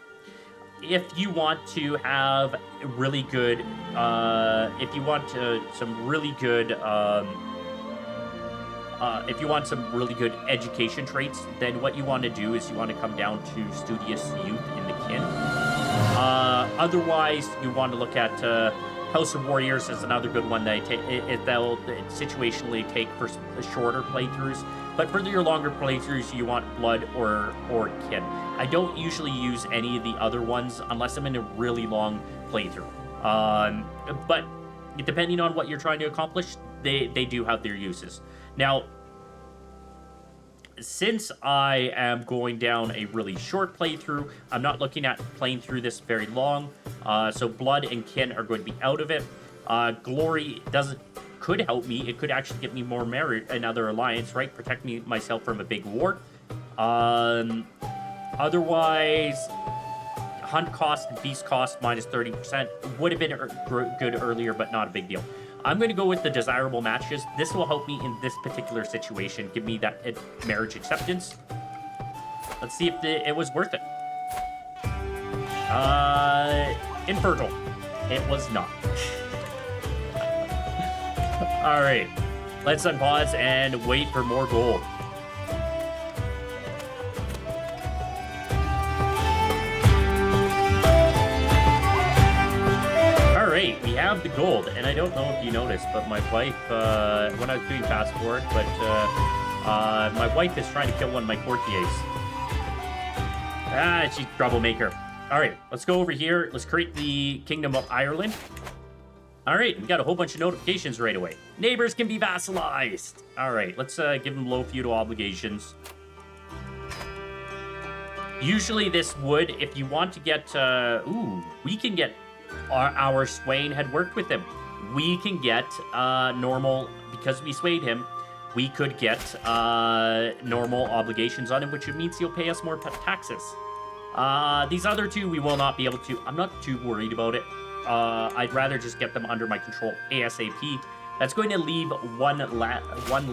If you want to have really good, if you want some really good education traits, then what you want to do is you want to come down to studious youth in the kin. Otherwise, you want to look at House of Warriors is another good one that they'll situationally take for shorter playthroughs. But for your longer playthroughs, you want blood or kin. I don't usually use any of the other ones unless I'm in a really long playthrough. But depending on what you're trying to accomplish, they do have their uses. Now, since I am going down a really short playthrough, I'm not looking at playing through this very long. So blood and kin are going to be out of it. Glory could help me. It could actually get me more merit, another alliance, right? Protect myself from a big war. Otherwise, hunt cost and feast cost minus 30% would have been good earlier, but not a big deal. I'm going to go with the desirable matches. This will help me in this particular situation. Give me that marriage acceptance. Let's see if it was worth it. Infertile. It was not. All right. Let's unpause and wait for more gold. Alright, we have the gold, and I don't know if you noticed, but my wife, when I was doing fast forward, but my wife is trying to kill one of my courtiers. She's a troublemaker. Alright, let's go over here. Let's create the Kingdom of Ireland. Alright, we got a whole bunch of notifications right away. Neighbors can be vassalized. Alright, let's give them low feudal obligations. Usually this would, if you want to get, we can get our Swain had worked with him. We can get normal, because we swayed him, we could get normal obligations on him, which means he'll pay us more taxes. These other two we will not be able to. I'm not too worried about it. I'd rather just get them under my control ASAP. That's going to leave one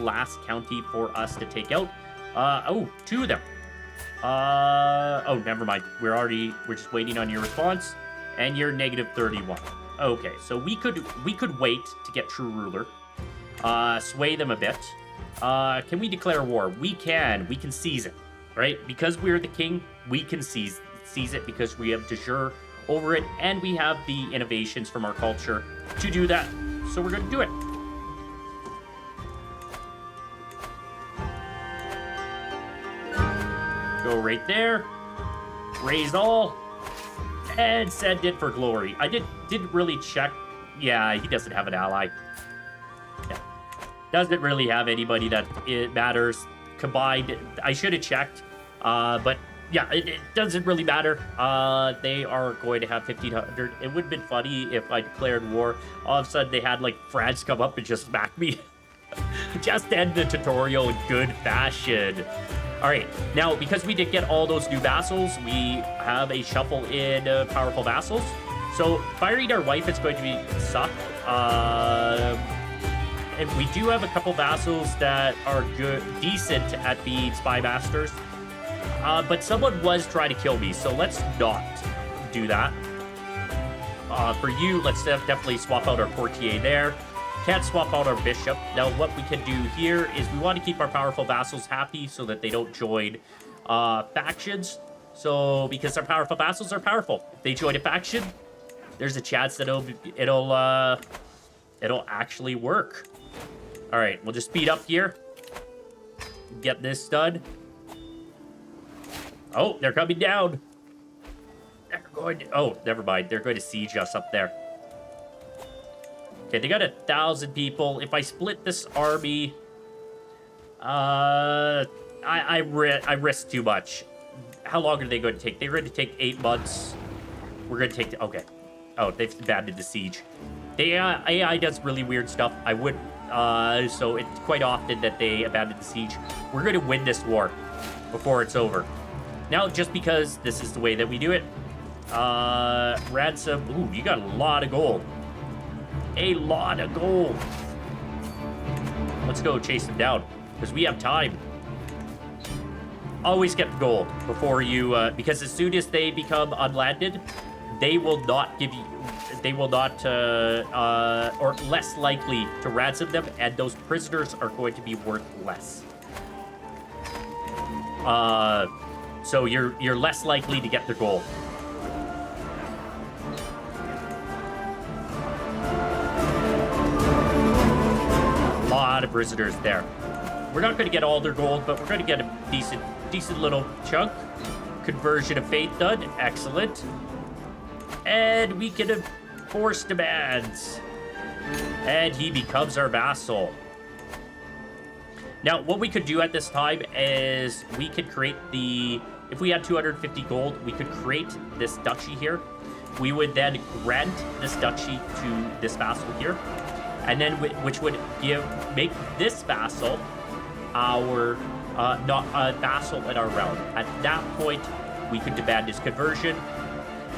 last county for us to take out. Two of them. Never mind. We're just waiting on your response. And you're negative 31. Okay, so we could wait to get true ruler. Sway them a bit. Can we declare war? We can seize it, right? Because we're the king, we can seize it because we have de jure over it, and we have the innovations from our culture to do that. So we're going to do it. Go right there. Raise all. And send it for glory. I didn't really check. Yeah, he doesn't have an ally. Yeah. Doesn't really have anybody that it matters. Combined, I should have checked. But yeah, it doesn't really matter. They are going to have 1,500. It would have been funny if I declared war. All of a sudden, they had like France come up and just smack me. Just end the tutorial in good fashion. All right, now, because we did get all those new vassals, we have a shuffle in powerful vassals. So firing our wife is going to be suck. And we do have a couple vassals that are decent at being spy masters. But someone was trying to kill me, so let's not do that. For you, let's definitely swap out our courtier there. Can't swap out our bishop. Now, what we can do here is we want to keep our powerful vassals happy so that they don't join factions. So, because our powerful vassals are powerful, if they join a faction, there's a chance that it'll actually work. All right, we'll just speed up here. Get this done. Oh, they're coming down. They're going to, oh, never mind. They're going to siege us up there. Okay, they got 1,000 people. If I split this army, I risk too much. How long are they going to take? They're going to take 8 months. We're going to take, okay. Oh, they've abandoned the siege. The AI does really weird stuff. I would, so it's quite often that they abandon the siege. We're going to win this war before it's over. Now, just because this is the way that we do it, ransom, ooh, you got a lot of gold. A lot of gold. Let's go chase them down, because we have time. Always get the gold before you, because as soon as they become unlanded, they will not give you, they will not, or less likely to ransom them, and those prisoners are going to be worth less. So you're less likely to get their gold. A lot of prisoners there. We're not going to get all their gold, but we're going to get a decent little chunk. Conversion of faith done. Excellent. And we can enforce demands. And he becomes our vassal. Now, what we could do at this time is we could create the... If we had 250 gold, we could create this duchy here. We would then grant this duchy to this vassal here. And then, which would make this vassal our, not a vassal in our realm. At that point, we could demand his conversion.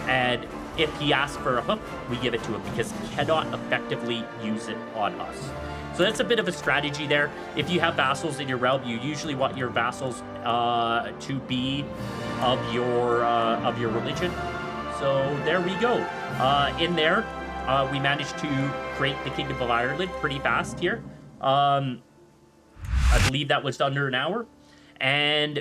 And if he asks for a hook, we give it to him because he cannot effectively use it on us. So that's a bit of a strategy there. If you have vassals in your realm, you usually want your vassals to be of your religion. So there we go. In there, we managed to create the Kingdom of Ireland pretty fast here. I believe that was under an hour. And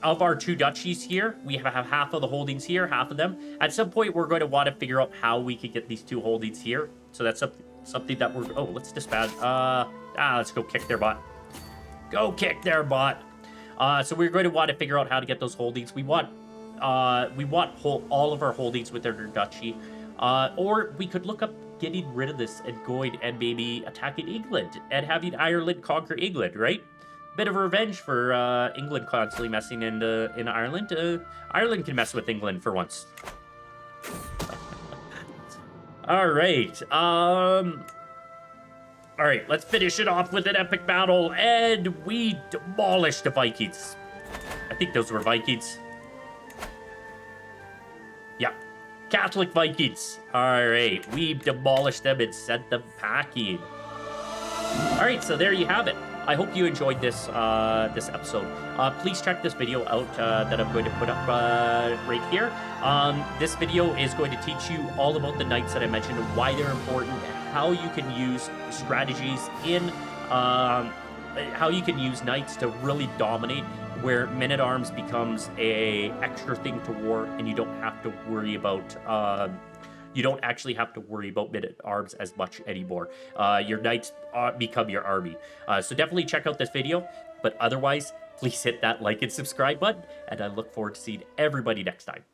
of our 2 duchies here, we have half of the holdings here, half of them. At some point, we're going to want to figure out how we can get these 2 holdings here. So that's something that we're... Oh, let's disband. Let's go kick their butt. Go kick their butt. So we're going to want to figure out how to get those holdings. We want all of our holdings with their duchy. Or we could look up getting rid of this and going and maybe attacking England and having Ireland conquer England, right? Bit of revenge for England constantly messing in Ireland. Ireland can mess with England for once. All right. All right, let's finish it off with an epic battle, and we demolished the Vikings. I think those were Vikings. Yeah, Catholic Vikings. All right, we demolished them and sent them packing. All right, so there you have it. I hope you enjoyed this this episode. Please check this video out that I'm going to put up right here. This video is going to teach you all about the knights that I mentioned and why they're important, how you can use strategies in how you can use knights to really dominate, where men-at-arms becomes a extra thing to war, and you don't have to worry about you don't actually have to worry about men-at-arms as much anymore. Your knights become your army. So definitely check out this video. But otherwise, please hit that like and subscribe button. And I look forward to seeing everybody next time.